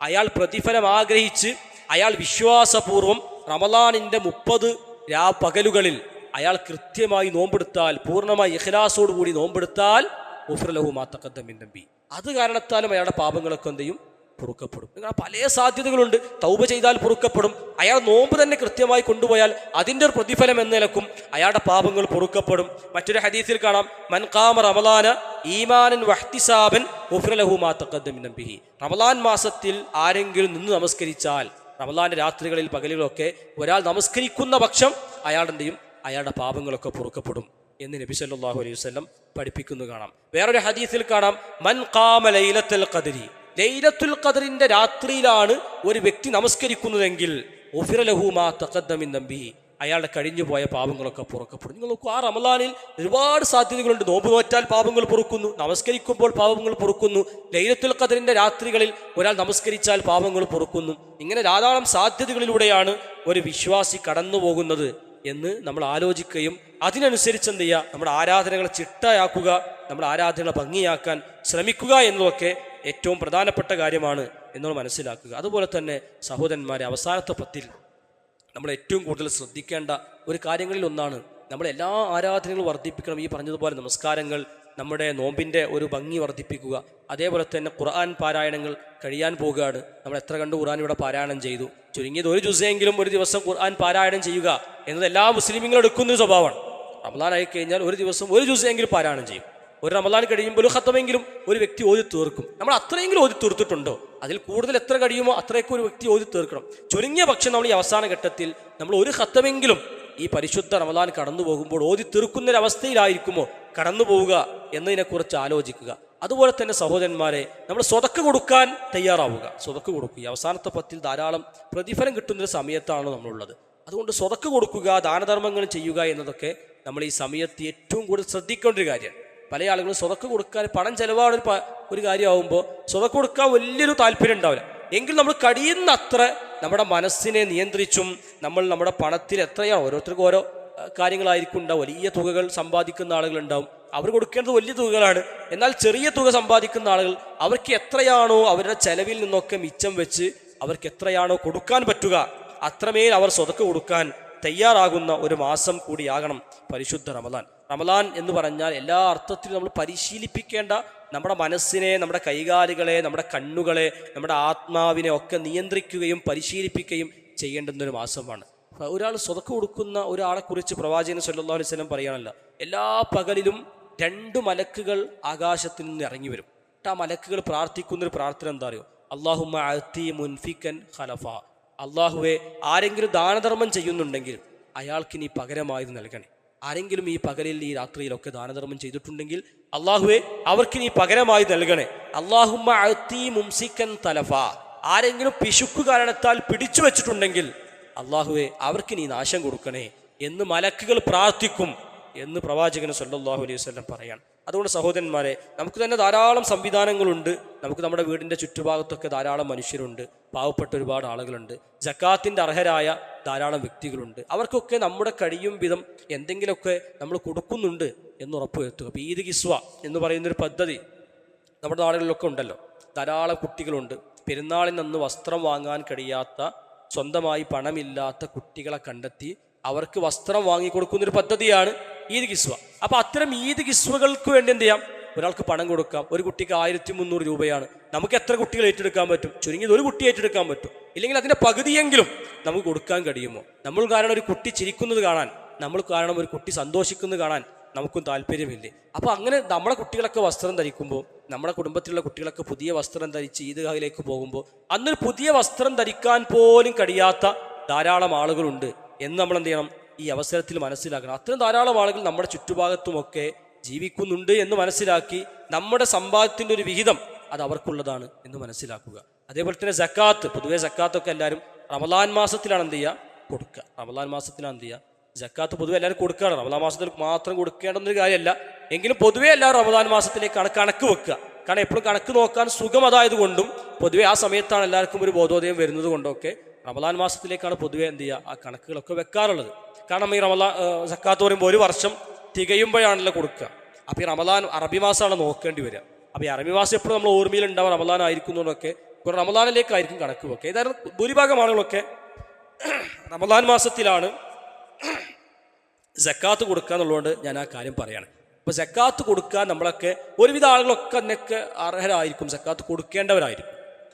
അയാൾ പ്രതിഫലം ആഗ്രഹിച്ച് അയാൾ വിശ്വാസപൂർവം റമദാനിൻ്റെ 30 പകലുകളിൽ അയാൾ കൃത്യമായി നോമ്പെടുത്താൽ, പൂർണ്ണമായി ഇഖ്ലാസോടുകൂടി നോമ്പെടുത്താൽ, ഗുഫിറ ലഹു മാ തഖദ്ദമ മിൻ ദംബി, അത് കാരണത്താലും അയാളുടെ പാപങ്ങളൊക്കെ എന്ത് ചെയ്യും, പൊറുക്കപ്പെടും. നിങ്ങൾ പല സാധ്യതകളുണ്ട്. തൗബ ചെയ്താൽ പൊറുക്കപ്പെടും. അയാൾ നോമ്പ് തന്നെ കൃത്യമായി കൊണ്ടുപോയാൽ അതിൻ്റെ ഒരു പ്രതിഫലം എന്ന നിലക്കും അയാളുടെ പാപങ്ങൾ പൊറുക്കപ്പെടും. മറ്റൊരു ഹദീസിൽ കാണാം, മൻ ഖാമ റമളാന ഈമാനൻ വഹ്തിസാബൻ ഗുഫിറ ലഹു മാ തഖദ്ദമ മിൻ ദംബിഹി, റമളാൻ മാസത്തിൽ ആരെങ്കിലും നിന്ന് നമസ്കരിച്ചാൽ, റമളാന്റെ രാത്രികളിൽ പകലുകളൊക്കെ ഒരാൾ നമസ്കരിക്കുന്ന പക്ഷം അയാളുടെ എന്ത് ചെയ്യും, അയാളുടെ പാപങ്ങളൊക്കെ പൊറുക്കപ്പെടും എന്ന് നബി സല്ലല്ലാഹു അലൈഹി വസല്ലം പഠിപ്പിക്കുന്നു കാണാം. വേറൊരു ഹദീസിൽ കാണാം, മൻ ഖാമ ലൈലത്തുൽ ഖദ്രി, ലൈലത്തുൽ ഖദ്റിന്റെ രാത്രിയിലാണ് ഒരു വ്യക്തി നമസ്കരിക്കുന്നതെങ്കിൽ ഗുഫിറ ലഹു മാ തഖദ്ദമ മിൻ ദംബിഹി, അയാളുടെ കഴിഞ്ഞു പോയ പാപങ്ങളൊക്കെ പൊറുക്കപ്പെടും. നിങ്ങൾ നോക്കൂ, ആ റമളാനിൽ ഒരുപാട് സാധ്യതകളുണ്ട്. നോമ്പ് നോറ്റാൽ പാപങ്ങൾ പൊറുക്കുന്നു, നമസ്കരിക്കുമ്പോൾ പാപങ്ങൾ പൊറുക്കുന്നു, ലൈലത്തുൽ ഖദ്റിന്റെ രാത്രികളിൽ ഒരാൾ നമസ്കരിച്ചാൽ പാപങ്ങൾ പൊറുക്കുന്നു. ഇങ്ങനെ ധാരാളം സാധ്യതകളിലൂടെയാണ് ഒരു വിശ്വാസി കടന്നു പോകുന്നത് എന്ന് നമ്മൾ ആലോചിക്കുകയും അതിനനുസരിച്ച് എന്ത് ചെയ്യുക, നമ്മുടെ ആരാധനകളെ ചിട്ടയാക്കുക, നമ്മുടെ ആരാധനകളെ ഭംഗിയാക്കാൻ ശ്രമിക്കുക എന്നതൊക്കെ ഏറ്റവും പ്രധാനപ്പെട്ട കാര്യമാണ് എന്ന് മനസ്സിലാക്കുക. അതുപോലെ തന്നെ സഹോദരന്മാരെ, അവസാനത്തെ പത്തിൽ നമ്മൾ ഏറ്റവും കൂടുതൽ ശ്രദ്ധിക്കേണ്ട ഒരു കാര്യങ്ങളിൽ ഒന്നാണ് നമ്മൾ എല്ലാ ആരാധനകളും വർദ്ധിപ്പിക്കണം. ഈ പറഞ്ഞതുപോലെ നമസ്കാരങ്ങൾ, നമ്മുടെ നോമ്പിൻ്റെ ഒരു ഭംഗി വർദ്ധിപ്പിക്കുക. അതേപോലെ തന്നെ ഖുർആൻ പാരായണങ്ങൾ കഴിയാൻ പോകുകയാണ്. നമ്മൾ എത്ര കണ്ട് ഖുർആൻ ഇവിടെ പാരായണം ചെയ്തു. ചുരുങ്ങിയത് ഒരു ജുസെങ്കിലും ഒരു ദിവസം ഖുർആൻ പാരായണം ചെയ്യുക എന്നത് എല്ലാ മുസ്ലിമീങ്ങളും എടുക്കുന്നൊരു സ്വഭാവമാണ്. റമദാൻ ആയി കഴിഞ്ഞാൽ ഒരു ദിവസം ഒരു ജുസെങ്കിലും പാരായണം ചെയ്യും. ഒരു റമദാൻ കഴിയുമ്പോൾ ഒരു ഖത്തമെങ്കിലും ഒരു വ്യക്തി ഓതി തീർക്കും. നമ്മൾ അത്രയെങ്കിലും ഓതി തീർത്തിട്ടുണ്ടോ? അതിൽ കൂടുതൽ എത്ര കഴിയുമോ അത്രയൊക്കെ ഒരു വ്യക്തി ഓതി തീർക്കണം. ചുരുങ്ങിയ പക്ഷം നമ്മൾ ഈ അവസാന ഘട്ടത്തിൽ നമ്മൾ ഒരു ഖത്തമെങ്കിലും ഈ പരിശുദ്ധ റമദാൻ കടന്നു പോകുമ്പോൾ ഓതി തീർക്കുന്നൊരവസ്ഥയിലായിരിക്കുമോ കടന്നു പോവുക എന്നതിനെക്കുറിച്ച് ആലോചിക്കുക. അതുപോലെ തന്നെ സഹോദരന്മാരെ, നമ്മൾ സ്വതക്ക കൊടുക്കാൻ തയ്യാറാവുക. സ്വതക്ക കൊടുക്കുക. അവസാനത്തെ പത്തിൽ ധാരാളം പ്രതിഫലം കിട്ടുന്നൊരു സമയത്താണ് നമ്മളുള്ളത്. അതുകൊണ്ട് സ്വതക്ക കൊടുക്കുക, ദാനധർമ്മങ്ങൾ ചെയ്യുക എന്നതൊക്കെ നമ്മൾ ഈ സമയത്ത് ഏറ്റവും കൂടുതൽ ശ്രദ്ധിക്കേണ്ട ഒരു കാര്യമാണ്. പല ആളുകളും സ്വതക്ക കൊടുക്കാൻ പണം ചെലവാണ് ഒരു കാര്യമാകുമ്പോൾ സ്വതക്ക കൊടുക്കാൻ വലിയൊരു താല്പര്യം ഉണ്ടാവില്ല. എങ്കിൽ നമ്മൾ കഴിയുന്ന അത്ര നമ്മുടെ മനസ്സിനെ നിയന്ത്രിച്ചും നമ്മൾ നമ്മുടെ പണത്തിൽ എത്രയാണ്, ഓരോരുത്തർക്കും ഓരോ കാര്യങ്ങളായിരിക്കും ഉണ്ടാവും. വലിയ തുകകൾ സമ്പാദിക്കുന്ന ആളുകളുണ്ടാവും, അവർ കൊടുക്കേണ്ടത് വലിയ തുകകളാണ്. എന്നാൽ ചെറിയ തുക സമ്പാദിക്കുന്ന ആളുകൾ അവർക്ക് എത്രയാണോ അവരുടെ ചെലവിൽ നിന്നൊക്കെ മിച്ചം വെച്ച് അവർക്ക് എത്രയാണോ കൊടുക്കാൻ പറ്റുക അത്രമേൽ അവർ സ്വതക്ക കൊടുക്കാൻ തയ്യാറാകുന്ന ഒരു മാസം കൂടിയാകണം പരിശുദ്ധ റമദാൻ. റമദാൻ എന്ന് പറഞ്ഞാൽ എല്ലാ അർത്ഥത്തിലും നമ്മൾ പരിശീലിപ്പിക്കേണ്ട, നമ്മുടെ മനസ്സിനെ, നമ്മുടെ കൈകാലുകളെ, നമ്മുടെ കണ്ണുകളെ, നമ്മുടെ ആത്മാവിനെ ഒക്കെ നിയന്ത്രിക്കുകയും പരിശീലിപ്പിക്കുകയും ചെയ്യേണ്ടുന്നൊരു മാസമാണ്. ഒരാൾ സ്വതക്ക കൊടുക്കുന്ന ഒരാളെ കുറിച്ച് പ്രവാചകൻ സല്ലല്ലാഹു അലൈഹി വസല്ലം പറയാനല്ല, എല്ലാ പകലിലും 2 മലക്കുകൾ ആകാശത്തിൽ നിന്ന് ഇറങ്ങി വരും. ആ മലക്കുകൾ പ്രാർത്ഥിക്കുന്നൊരു പ്രാർത്ഥന എന്താ അറിയോ? അല്ലാഹുമ്മ അഅതി മുൻഫിക്കൻ ഖലഫ. അള്ളാഹുവെ, ആരെങ്കിലും ദാനധർമ്മം ചെയ്യുന്നുണ്ടെങ്കിൽ അയാൾക്ക് നീ പകരമായി നൽകണേ. ആരെങ്കിലും ഈ പകലിൽ ഈ രാത്രിയിലൊക്കെ ദാനധർമ്മം ചെയ്തിട്ടുണ്ടെങ്കിൽ അള്ളാഹുവെ അവർക്ക് നീ പകരമായി നൽകണേ. അല്ലാഹുമ്മ അഅതി മുംസിക്കൻ തലഫ. ആരെങ്കിലും പിശുക്കു കാരണത്താൽ പിടിച്ചു വെച്ചിട്ടുണ്ടെങ്കിൽ അള്ളാഹുവെ അവർക്ക് നീ നാശം കൊടുക്കണേ എന്ന് മലക്കുകൾ പ്രാർത്ഥിക്കും എന്ന് പ്രവാചകൻ സല്ലല്ലാഹു അലൈഹി വസല്ലം പറയാൻ. അതുകൊണ്ട് സഹോദരന്മാരെ, നമുക്ക് തന്നെ ധാരാളം സംവിധാനങ്ങളുണ്ട്. നമുക്ക് നമ്മുടെ വീടിൻ്റെ ചുറ്റുഭാഗത്തൊക്കെ ധാരാളം മനുഷ്യരുണ്ട്, പാവപ്പെട്ട ഒരുപാട് ആളുകളുണ്ട്, സക്കാത്തിൻ്റെ അർഹരായ ധാരാളം വ്യക്തികളുണ്ട്. അവർക്കൊക്കെ നമ്മുടെ കഴിയും വിധം എന്തെങ്കിലുമൊക്കെ നമ്മൾ കൊടുക്കുന്നുണ്ട് എന്ന് ഉറപ്പുവരുത്തുക. ഇപ്പോൾ ഈദ് കിസ്വ എന്ന് പറയുന്നൊരു പദ്ധതി നമ്മുടെ നാടുകളിലൊക്കെ ഉണ്ടല്ലോ. ധാരാളം കുട്ടികളുണ്ട്. പെരുന്നാളിനന്ന് വസ്ത്രം വാങ്ങാൻ കഴിയാത്ത, സ്വന്തമായി പണമില്ലാത്ത കുട്ടികളെ കണ്ടെത്തി അവർക്ക് വസ്ത്രം വാങ്ങിക്കൊടുക്കുന്നൊരു പദ്ധതിയാണ് ഈദ് കിസ്വ. അപ്പോൾ അത്തരം ഈദ് കിസ്വകൾക്ക് വേണ്ടി എന്ത് ചെയ്യാം? ഒരാൾക്ക് പണം കൊടുക്കാം. ഒരു കുട്ടിക്ക് 1300 രൂപയാണ്. നമുക്ക് എത്ര കുട്ടികൾ ഏറ്റെടുക്കാൻ പറ്റും? ചുരുങ്ങിയത് ഒരു കുട്ടി ഏറ്റെടുക്കാൻ പറ്റും. ഇല്ലെങ്കിൽ അതിൻ്റെ പകുതിയെങ്കിലും നമുക്ക് കൊടുക്കാൻ കഴിയുമോ? നമ്മൾ കാരണം ഒരു കുട്ടി ചിരിക്കുന്നത് കാണാൻ, നമ്മൾ കാരണം ഒരു കുട്ടി സന്തോഷിക്കുന്നത് കാണാൻ നമുക്കും താല്പര്യമില്ലേ? അപ്പോൾ അങ്ങനെ നമ്മളെ കുട്ടികളൊക്കെ വസ്ത്രം ധരിക്കുമ്പോൾ, നമ്മുടെ കുടുംബത്തിലുള്ള കുട്ടികളൊക്കെ പുതിയ വസ്ത്രം ധരിച്ച് ഈദ്ഗാഹിലേക്ക് പോകുമ്പോൾ അന്നൊരു പുതിയ വസ്ത്രം ധരിക്കാൻ പോലും കഴിയാത്ത ധാരാളം ആളുകളുണ്ട് എന്ന് നമ്മൾ എന്ത് ചെയ്യണം? ഈ അവസരത്തിൽ മനസ്സിലാക്കണം. അത്തരം ധാരാളം ആളുകൾ നമ്മുടെ ചുറ്റുഭാഗത്തുമൊക്കെ ജീവിക്കുന്നുണ്ട് എന്ന് മനസ്സിലാക്കി നമ്മുടെ സമ്പാദ്യത്തിൻ്റെ ഒരു വിഹിതം അത് അവർക്കുള്ളതാണ് എന്ന് മനസ്സിലാക്കുക. അതേപോലെ തന്നെ സക്കാത്ത്, പൊതുവെ സക്കാത്തൊക്കെ എല്ലാവരും റമദാൻ മാസത്തിലാണ് എന്ത് ചെയ്യുക? കൊടുക്കുക. റമദാൻ മാസത്തിലാണ് എന്ത് ചെയ്യുക? സക്കാത്ത് പൊതുവെ എല്ലാവരും കൊടുക്കുകയാണ്. റമദാൻ മാസത്തിൽ മാത്രം കൊടുക്കേണ്ടെന്നൊരു കാര്യമല്ല. എങ്കിലും പൊതുവെ എല്ലാവരും റമദാൻ മാസത്തിലേക്കാണ് കണക്ക് വെക്കുക. കാരണം എപ്പോഴും കണക്ക് നോക്കാൻ സുഖം അതായതുകൊണ്ടും പൊതുവെ ആ സമയത്താണ് എല്ലാവർക്കും ഒരു ബോധോദയം വരുന്നത് കൊണ്ടൊക്കെ റമദാൻ മാസത്തിലേക്കാണ് പൊതുവെ എന്ത് ചെയ്യുക? ആ കണക്കുകളൊക്കെ വെക്കാറുള്ളത്. കാരണം ഈ സക്കാത്ത് പറയുമ്പോൾ ഒരു വർഷം തികയുമ്പോഴാണല്ലോ കൊടുക്കുക. അപ്പോൾ ഈ റമദാൻ അറബി മാസമാണ് നോക്കേണ്ടി വരിക. അപ്പോൾ ഈ അറബി മാസം എപ്പോഴും നമ്മൾ ഓർമ്മയിലുണ്ടാവുക റമദാൻ ആയിരിക്കുന്നതൊക്കെ റമദാനിലേക്കായിരിക്കും കണക്ക് വെക്കുക. ഏതായാലും ഭൂരിഭാഗം ആളുകളൊക്കെ റമദാൻ മാസത്തിലാണ് സക്കാത്ത് കൊടുക്കുക എന്നുള്ളതുകൊണ്ട് ഞാൻ ആ കാര്യം പറയാണ്. അപ്പോൾ സക്കാത്ത് കൊടുക്കാൻ നമ്മളൊക്കെ ഒരുവിധ ആളുകളൊക്കെ അതിനൊക്കെ അർഹരായിരിക്കും, സക്കാത്ത് കൊടുക്കേണ്ടവരായിരിക്കും.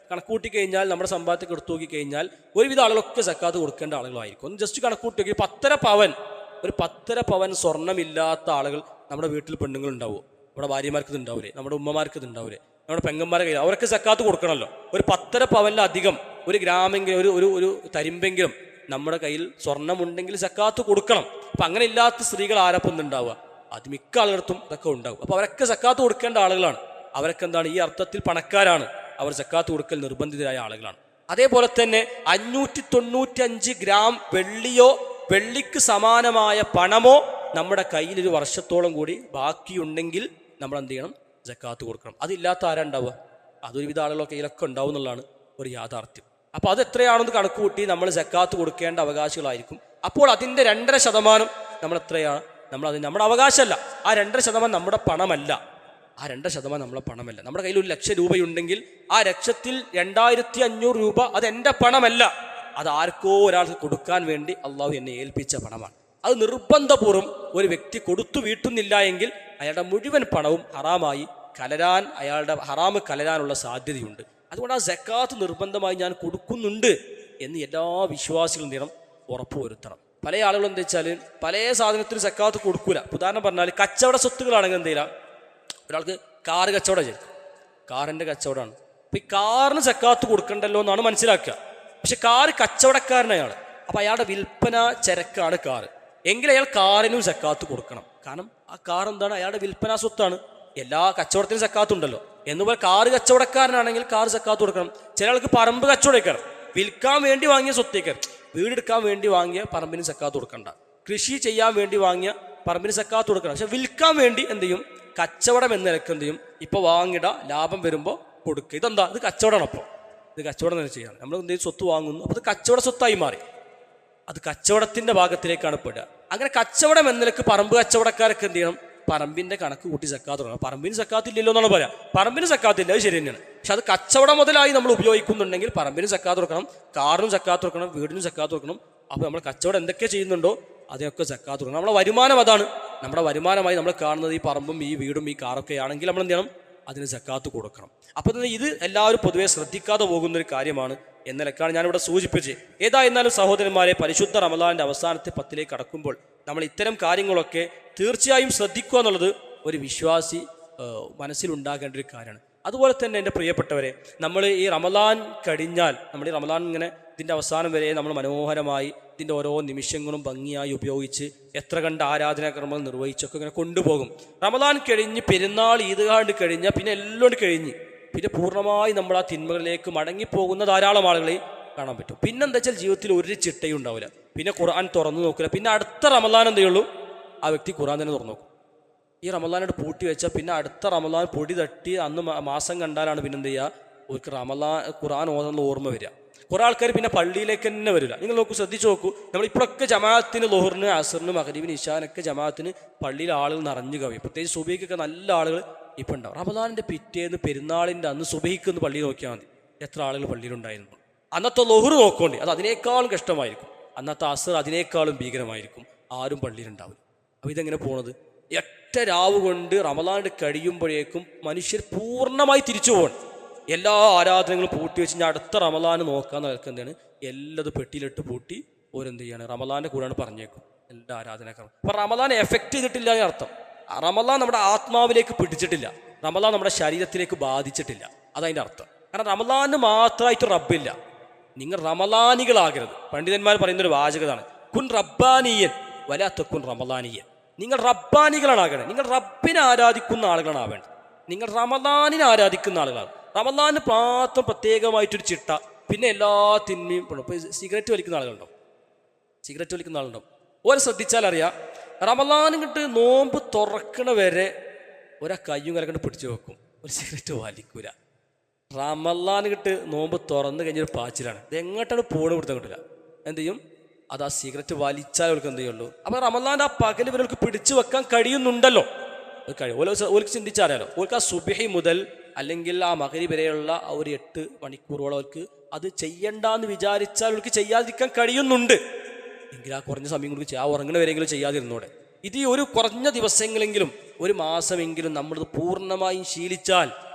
കണക്കൂട്ടി കഴിഞ്ഞാൽ നമ്മുടെ സമ്പാദ്യത്തെ എടുത്തു നോക്കി കഴിഞ്ഞാൽ ഒരുവിധ ആളുകളൊക്കെ സക്കാത്ത് കൊടുക്കേണ്ട ആളുകളായിരിക്കും. ഒന്ന് ജസ്റ്റ് കണക്കൂട്ടി നോക്കി 10.5 പവൻ സ്വർണ്ണമില്ലാത്ത ആളുകൾ നമ്മുടെ വീട്ടിൽ പെണ്ണുങ്ങളുണ്ടാവുമോ? നമ്മുടെ ഭാര്യമാർക്ക് ഇത് ഉണ്ടാവില്ലേ? നമ്മുടെ ഉമ്മമാർക്ക് ഇത് ഉണ്ടാവില്ലേ? നമ്മുടെ പെങ്ങന്മാരെ കയ്യിൽ അവരൊക്കെ സക്കാത്ത് കൊടുക്കണമല്ലോ. ഒരു 10.5 പവനിലധികം, ഒരു ഗ്രാമെങ്കിലും, ഒരു തരിമ്പെങ്കിലും നമ്മുടെ കയ്യിൽ സ്വർണ്ണമുണ്ടെങ്കിൽ സക്കാത്ത് കൊടുക്കണം. അപ്പം അങ്ങനെ ഇല്ലാത്ത സ്ത്രീകൾ ആരപ്പം ഉണ്ടാവുക? അത് മിക്ക ആളുകൾക്കും ഇതൊക്കെ ഉണ്ടാവും. അപ്പോൾ അവരൊക്കെ സക്കാത്ത് കൊടുക്കേണ്ട ആളുകളാണ്. അവരൊക്കെ എന്താണ്? ഈ അർത്ഥത്തിൽ പണക്കാരാണ്. അവർ സക്കാത്ത് കൊടുക്കൽ നിർബന്ധിതരായ ആളുകളാണ്. അതേപോലെ തന്നെ 595 ഗ്രാം വെള്ളിയോ വെള്ളിക്ക് സമാനമായ പണമോ നമ്മുടെ കയ്യിൽ ഒരു വർഷത്തോളം കൂടി ബാക്കിയുണ്ടെങ്കിൽ നമ്മൾ എന്ത് ചെയ്യണം? സക്കാത്ത് കൊടുക്കണം. അതില്ലാത്ത ആരാ ഉണ്ടാവുക? അതൊരുവിധ ആളുകളൊക്കെ കയ്യിലൊക്കെ ഉണ്ടാവും എന്നുള്ളതാണ് ഒരു യാഥാർത്ഥ്യം. അപ്പോൾ അത് എത്രയാണെന്ന് കണക്ക് കൂട്ടി നമ്മൾ സക്കാത്ത് കൊടുക്കേണ്ട അവകാശികളായിരിക്കും. അപ്പോൾ അതിൻ്റെ 2.5% നമ്മൾ എത്രയാണ്? നമ്മുടെ അവകാശമല്ല. ആ 2.5% നമ്മുടെ പണമല്ല. ആ 2% നമ്മളെ പണമല്ല. നമ്മുടെ കയ്യിൽ 1,00,000 രൂപയുണ്ടെങ്കിൽ ആ ലക്ഷത്തിൽ 2500 രൂപ അത് എൻ്റെ പണമല്ല, അത് ആർക്കോ ഒരാൾക്ക് കൊടുക്കാൻ വേണ്ടി അള്ളാഹു എന്നെ ഏൽപ്പിച്ച പണമാണ്. അത് നിർബന്ധപൂർവ്വം ഒരു വ്യക്തി കൊടുത്തു വീട്ടുന്നില്ല എങ്കിൽ അയാളുടെ മുഴുവൻ പണവും ഹറാമായി കലരാൻ, അയാളുടെ ഹറാമ് കലരാനുള്ള സാധ്യതയുണ്ട്. അതുകൊണ്ട് ആ സക്കാത്ത് നിർബന്ധമായി ഞാൻ കൊടുക്കുന്നുണ്ട് എന്ന് എല്ലാ വിശ്വാസികളും നേരം ഉറപ്പുവരുത്തണം. പല ആളുകളും എന്താ വെച്ചാൽ പല സാധനത്തിനും സക്കാത്ത് കൊടുക്കൂല. ഉദാഹരണം പറഞ്ഞാൽ കച്ചവട സ്വത്തുകളാണെങ്കിൽ എന്ത് ചെയ്യില്ല, ഒരാൾക്ക് കാറ് കച്ചവടം ചെയ്യും, കാറിൻ്റെ കച്ചവടമാണ്, അപ്പം ഈ കാറിന് സക്കാത്ത് കൊടുക്കണ്ടല്ലോ എന്നാണ് മനസ്സിലാക്കുക. പക്ഷെ കാറ് കച്ചവടക്കാരൻ അയാൾ, അപ്പം അയാളുടെ വിൽപ്പന ചരക്കാണ് കാറ്, എങ്കിൽ അയാൾ കാറിനും സക്കാത്ത് കൊടുക്കണം. കാരണം ആ കാർ എന്താണ്, അയാളുടെ വിൽപ്പന സ്വത്താണ്. എല്ലാ കച്ചവടത്തിനും സക്കാത്തുണ്ടല്ലോ. എന്നുപോലെ കാറ് കച്ചവടക്കാരനാണെങ്കിൽ കാറ് സക്കാത്ത് കൊടുക്കണം. ചില ആൾക്ക് പറമ്പ് കച്ചവടക്കാരൻ, വിൽക്കാൻ വേണ്ടി വാങ്ങിയ സ്വത്തേക്കാർ, വീടെടുക്കാൻ വേണ്ടി വാങ്ങിയ പറമ്പിന് സക്കാത്ത് കൊടുക്കണ്ട. കൃഷി ചെയ്യാൻ വേണ്ടി വാങ്ങിയ പറമ്പിന് സക്കാത്ത് കൊടുക്കണം. പക്ഷെ വിൽക്കാൻ വേണ്ടി എന്ത് ചെയ്യും, കച്ചവടം എന്ന നിലക്ക് എന്ത് ചെയ്യും, ഇപ്പോൾ വാങ്ങിട ലാഭം വരുമ്പോൾ കൊടുക്കുക. ഇതെന്താ, ഇത് കച്ചവടമാണ്. അപ്പോൾ ഇത് കച്ചവടം തന്നെ ചെയ്യണം. നമ്മൾ എന്തെങ്കിലും സ്വത്ത് വാങ്ങുന്നു, അപ്പോൾ ഇത് കച്ചവട സ്വത്തായി മാറി, അത് കച്ചവടത്തിൻ്റെ ഭാഗത്തിലേക്കാണ് പെടുക. അങ്ങനെ കച്ചവടം എന്ന നിലക്ക് പറമ്പ് കച്ചവടക്കാരൊക്കെ എന്ത് ചെയ്യണം, പറമ്പിൻ്റെ കണക്ക് കൂട്ടി സക്കാത്ത് കൊടുക്കണം. പറമ്പിന് സക്കാത്ത് ഇല്ലല്ലോ എന്നാണ് പറയാം. പറമ്പിന് സക്കാത്തില്ല, അത് ശരി തന്നെയാണ്. പക്ഷെ അത് കച്ചവടം മുതലായി നമ്മൾ ഉപയോഗിക്കുന്നുണ്ടെങ്കിൽ പറമ്പിന് സക്കാത്ത് കൊടുക്കണം, കാറിനും സക്കാത്ത് കൊടുക്കണം, വീടിനും സക്കാത്ത് കൊടുക്കണം. അപ്പോൾ നമ്മൾ കച്ചവടം എന്തൊക്കെ ചെയ്യുന്നുണ്ടോ അതിനൊക്കെ സക്കാത്ത് കൊടുക്കണം. നമ്മുടെ വരുമാനം അതാണ്. നമ്മുടെ വരുമാനമായി നമ്മൾ കാണുന്നത് ഈ പറമ്പും ഈ വീടും ഈ കാറൊക്കെ ആണെങ്കിൽ നമ്മൾ എന്ത് ചെയ്യണം, അതിന് സക്കാത്ത് കൊടുക്കണം. അപ്പോൾ തന്നെ ഇത് എല്ലാവരും പൊതുവെ ശ്രദ്ധിക്കാതെ പോകുന്നൊരു കാര്യമാണ് എന്ന നിലക്കാണ് ഞാനിവിടെ സൂചിപ്പിച്ചത്. ഏതായിരുന്നാലും സഹോദരന്മാരെ, പരിശുദ്ധ റമദാനിൻ്റെ അവസാനത്തെ 10 കടക്കുമ്പോൾ നമ്മൾ ഇത്തരം കാര്യങ്ങളൊക്കെ തീർച്ചയായും ശ്രദ്ധിക്കുക എന്നുള്ളത് ഒരു വിശ്വാസി മനസ്സിലുണ്ടാകേണ്ട ഒരു കാര്യമാണ്. അതുപോലെ തന്നെ എൻ്റെ പ്രിയപ്പെട്ടവരെ, നമ്മൾ ഈ റമദാൻ കഴിഞ്ഞാൽ, നമ്മൾ ഈ റമദാൻ ഇങ്ങനെ ഇതിൻ്റെ അവസാനം വരെ നമ്മൾ മനോഹരമായി ഇതിൻ്റെ ഓരോ നിമിഷങ്ങളും ഭംഗിയായി ഉപയോഗിച്ച് എത്ര കണ്ട് ആരാധനാക്രമങ്ങൾ നിർവഹിച്ചൊക്കെ ഇങ്ങനെ കൊണ്ടുപോകും. റമദാൻ കഴിഞ്ഞ് പെരുന്നാൾ ഈദ്ഗാഹ് കഴിഞ്ഞാൽ പിന്നെ എല്ലാം കഴിഞ്ഞ് പിന്നെ പൂർണ്ണമായി നമ്മൾ ആ തിന്മകളിലേക്ക് മടങ്ങിപ്പോകുന്ന ധാരാളം ആളുകളെ കാണാൻ പറ്റും. പിന്നെന്താ വെച്ചാൽ ജീവിതത്തിൽ ഒരു ചിട്ടയും ഉണ്ടാവില്ല. പിന്നെ ഖുർആൻ തുറന്നു നോക്കില്ല. പിന്നെ അടുത്ത റമദാൻ എന്തേ ഉള്ളൂ, ആ വ്യക്തി ഖുർആൻ തന്നെ തുറന്നു നോക്കും. ഈ റമദാനോട് പൂട്ടി വെച്ചാൽ പിന്നെ അടുത്ത റമദാൻ പൊടി തട്ടി അന്ന് മാസം കണ്ടാലാണ് പിന്നെന്ത് ചെയ്യുക, ഒരു ഖുർആൻ ഓതുന്ന ഓർമ്മ വരിക. കുറേ ആൾക്കാർ പിന്നെ പള്ളിയിലേക്ക് തന്നെ വരില്ല. നിങ്ങൾ നോക്കൂ, ശ്രദ്ധിച്ച് നോക്കൂ, നമ്മളിപ്പോഴൊക്കെ ജമാഅത്തിന് ലുഹറിന് അസറിന് മഗ്രിബിന് ഇശാനൊക്കെ ജമാഅത്തിന് പള്ളിയിൽ ആളുകൾ നിറഞ്ഞു കവിയും. പ്രത്യേകിച്ച് സുബഹിക്കൊക്കെ നല്ല ആളുകൾ ഇപ്പം ഉണ്ടാവും. റമദാനിൻ്റെ പിറ്റേന്ന് പെരുന്നാളിൻ്റെ അന്ന് സുബഹിക്ക് പള്ളി നോക്കിയാൽ മതി എത്ര ആളുകൾ പള്ളിയിലുണ്ടായിരുന്നു. അന്നത്തെ ലുഹർ നോക്കോണ്ടി, അത് അതിനേക്കാളും കഷ്ടമായിരിക്കും. അന്നത്തെ അസർ അതിനേക്കാളും ഭീകരമായിരിക്കും. ആരും പള്ളിയിലുണ്ടാവില്ല. അപ്പോൾ ഇതെങ്ങനെ പോണത്, ഒറ്റ രാവ് കൊണ്ട് റമദാൻ കഴിയുമ്പോഴേക്കും മനുഷ്യർ പൂർണ്ണമായി തിരിച്ചു പോകണം. എല്ലാ ആരാധനകളും പൂട്ടി വെച്ച് ഞാൻ അടുത്ത റമദാന് നോക്കാന്ന് കേൾക്കുന്നതാണ്. എല്ലതും പെട്ടിയിലിട്ട് പൂട്ടി ഓരെന്ത് ചെയ്യാണ്, റമദാൻ്റെ കൂടെയാണ് പറഞ്ഞേക്കും എല്ലാ ആരാധനക്കാരും. അപ്പം റമദാൻ എഫക്റ്റ് ചെയ്തിട്ടില്ല എന്ന് അർത്ഥം. റമദാൻ നമ്മുടെ ആത്മാവിലേക്ക് പിടിച്ചിട്ടില്ല, റമദാൻ നമ്മുടെ ശരീരത്തിലേക്ക് ബാധിച്ചിട്ടില്ല, അതതിൻ്റെ അർത്ഥം. കാരണം റമദാന് മാത്രമായിട്ട് റബ്ബില്ല. നിങ്ങൾ റമദാനികളാകരുത്. പണ്ഡിതന്മാർ പറയുന്നൊരു വാചകതാണ്, കുൻ റബ്ബാനിയൻ വലാത്തക്കുൻ റമദാനിയൻ. നിങ്ങൾ റബ്ബാനികളാകണം, നിങ്ങൾ റബ്ബിനെ ആരാധിക്കുന്ന ആളുകളാണ് ആവേണ്ടത്. നിങ്ങൾ റമദാനിനെ ആരാധിക്കുന്ന ആളുകളാണ്. റമദാനിന് മാത്രം പ്രത്യേകമായിട്ടൊരു ചിട്ട, പിന്നെ എല്ലാ തിന്മയും. ഇപ്പോൾ സിഗരറ്റ് വലിക്കുന്ന ആളുകളുണ്ടാവും, സിഗരറ്റ് വലിക്കുന്ന ആളുണ്ടാവും. ഓരെ ശ്രദ്ധിച്ചാൽ അറിയാം, റമദാൻ കിട്ട് നോമ്പ് തുറക്കണ വരെ ഒരാ കയ്യും കലക്കണ്ട് പിടിച്ചു വെക്കും, ഒരു സിഗരറ്റ് വലിക്കൂല. റമദാൻ കിട്ട് നോമ്പ് തുറന്ന് കഴിഞ്ഞൊരു പാച്ചിലാണ്, ഇത് എങ്ങോട്ടാണ് പോണ് കൊടുത്താൽ കിട്ടില്ല. എന്ത് ചെയ്യും, അത് ആ സിഗരറ്റ് വലിച്ചാൽ അവർക്ക് എന്ത് ചെയ്യുള്ളൂ. അപ്പോൾ റമദാൻ്റെ ആ പകൽ ഇവർക്ക് പിടിച്ചു വെക്കാൻ കഴിയുന്നുണ്ടല്ലോ, അത് കഴിയും. ഓർക്ക് ചിന്തിച്ചറിയാലോ, ഓർക്ക് ആ സുബഹി മുതൽ അല്ലെങ്കിൽ ആ മഗ്രിബ് വരെയുള്ള ആ ഒരു 8 മണിക്കൂറോളം അവർക്ക് അത് ചെയ്യണ്ടെന്ന് വിചാരിച്ചാൽ അവർക്ക് ചെയ്യാതിരിക്കാൻ കഴിയുന്നുണ്ട്. എങ്കിൽ ആ കുറഞ്ഞ സമയം കൊണ്ട് ആ ഉറങ്ങണ വരെയെങ്കിലും ചെയ്യാതിരുന്നോടെ. ഇത് ഒരു കുറഞ്ഞ ദിവസങ്ങളെങ്കിലും ഒരു മാസമെങ്കിലും നമ്മളിത് പൂർണ്ണമായും ശീലിച്ചാൽ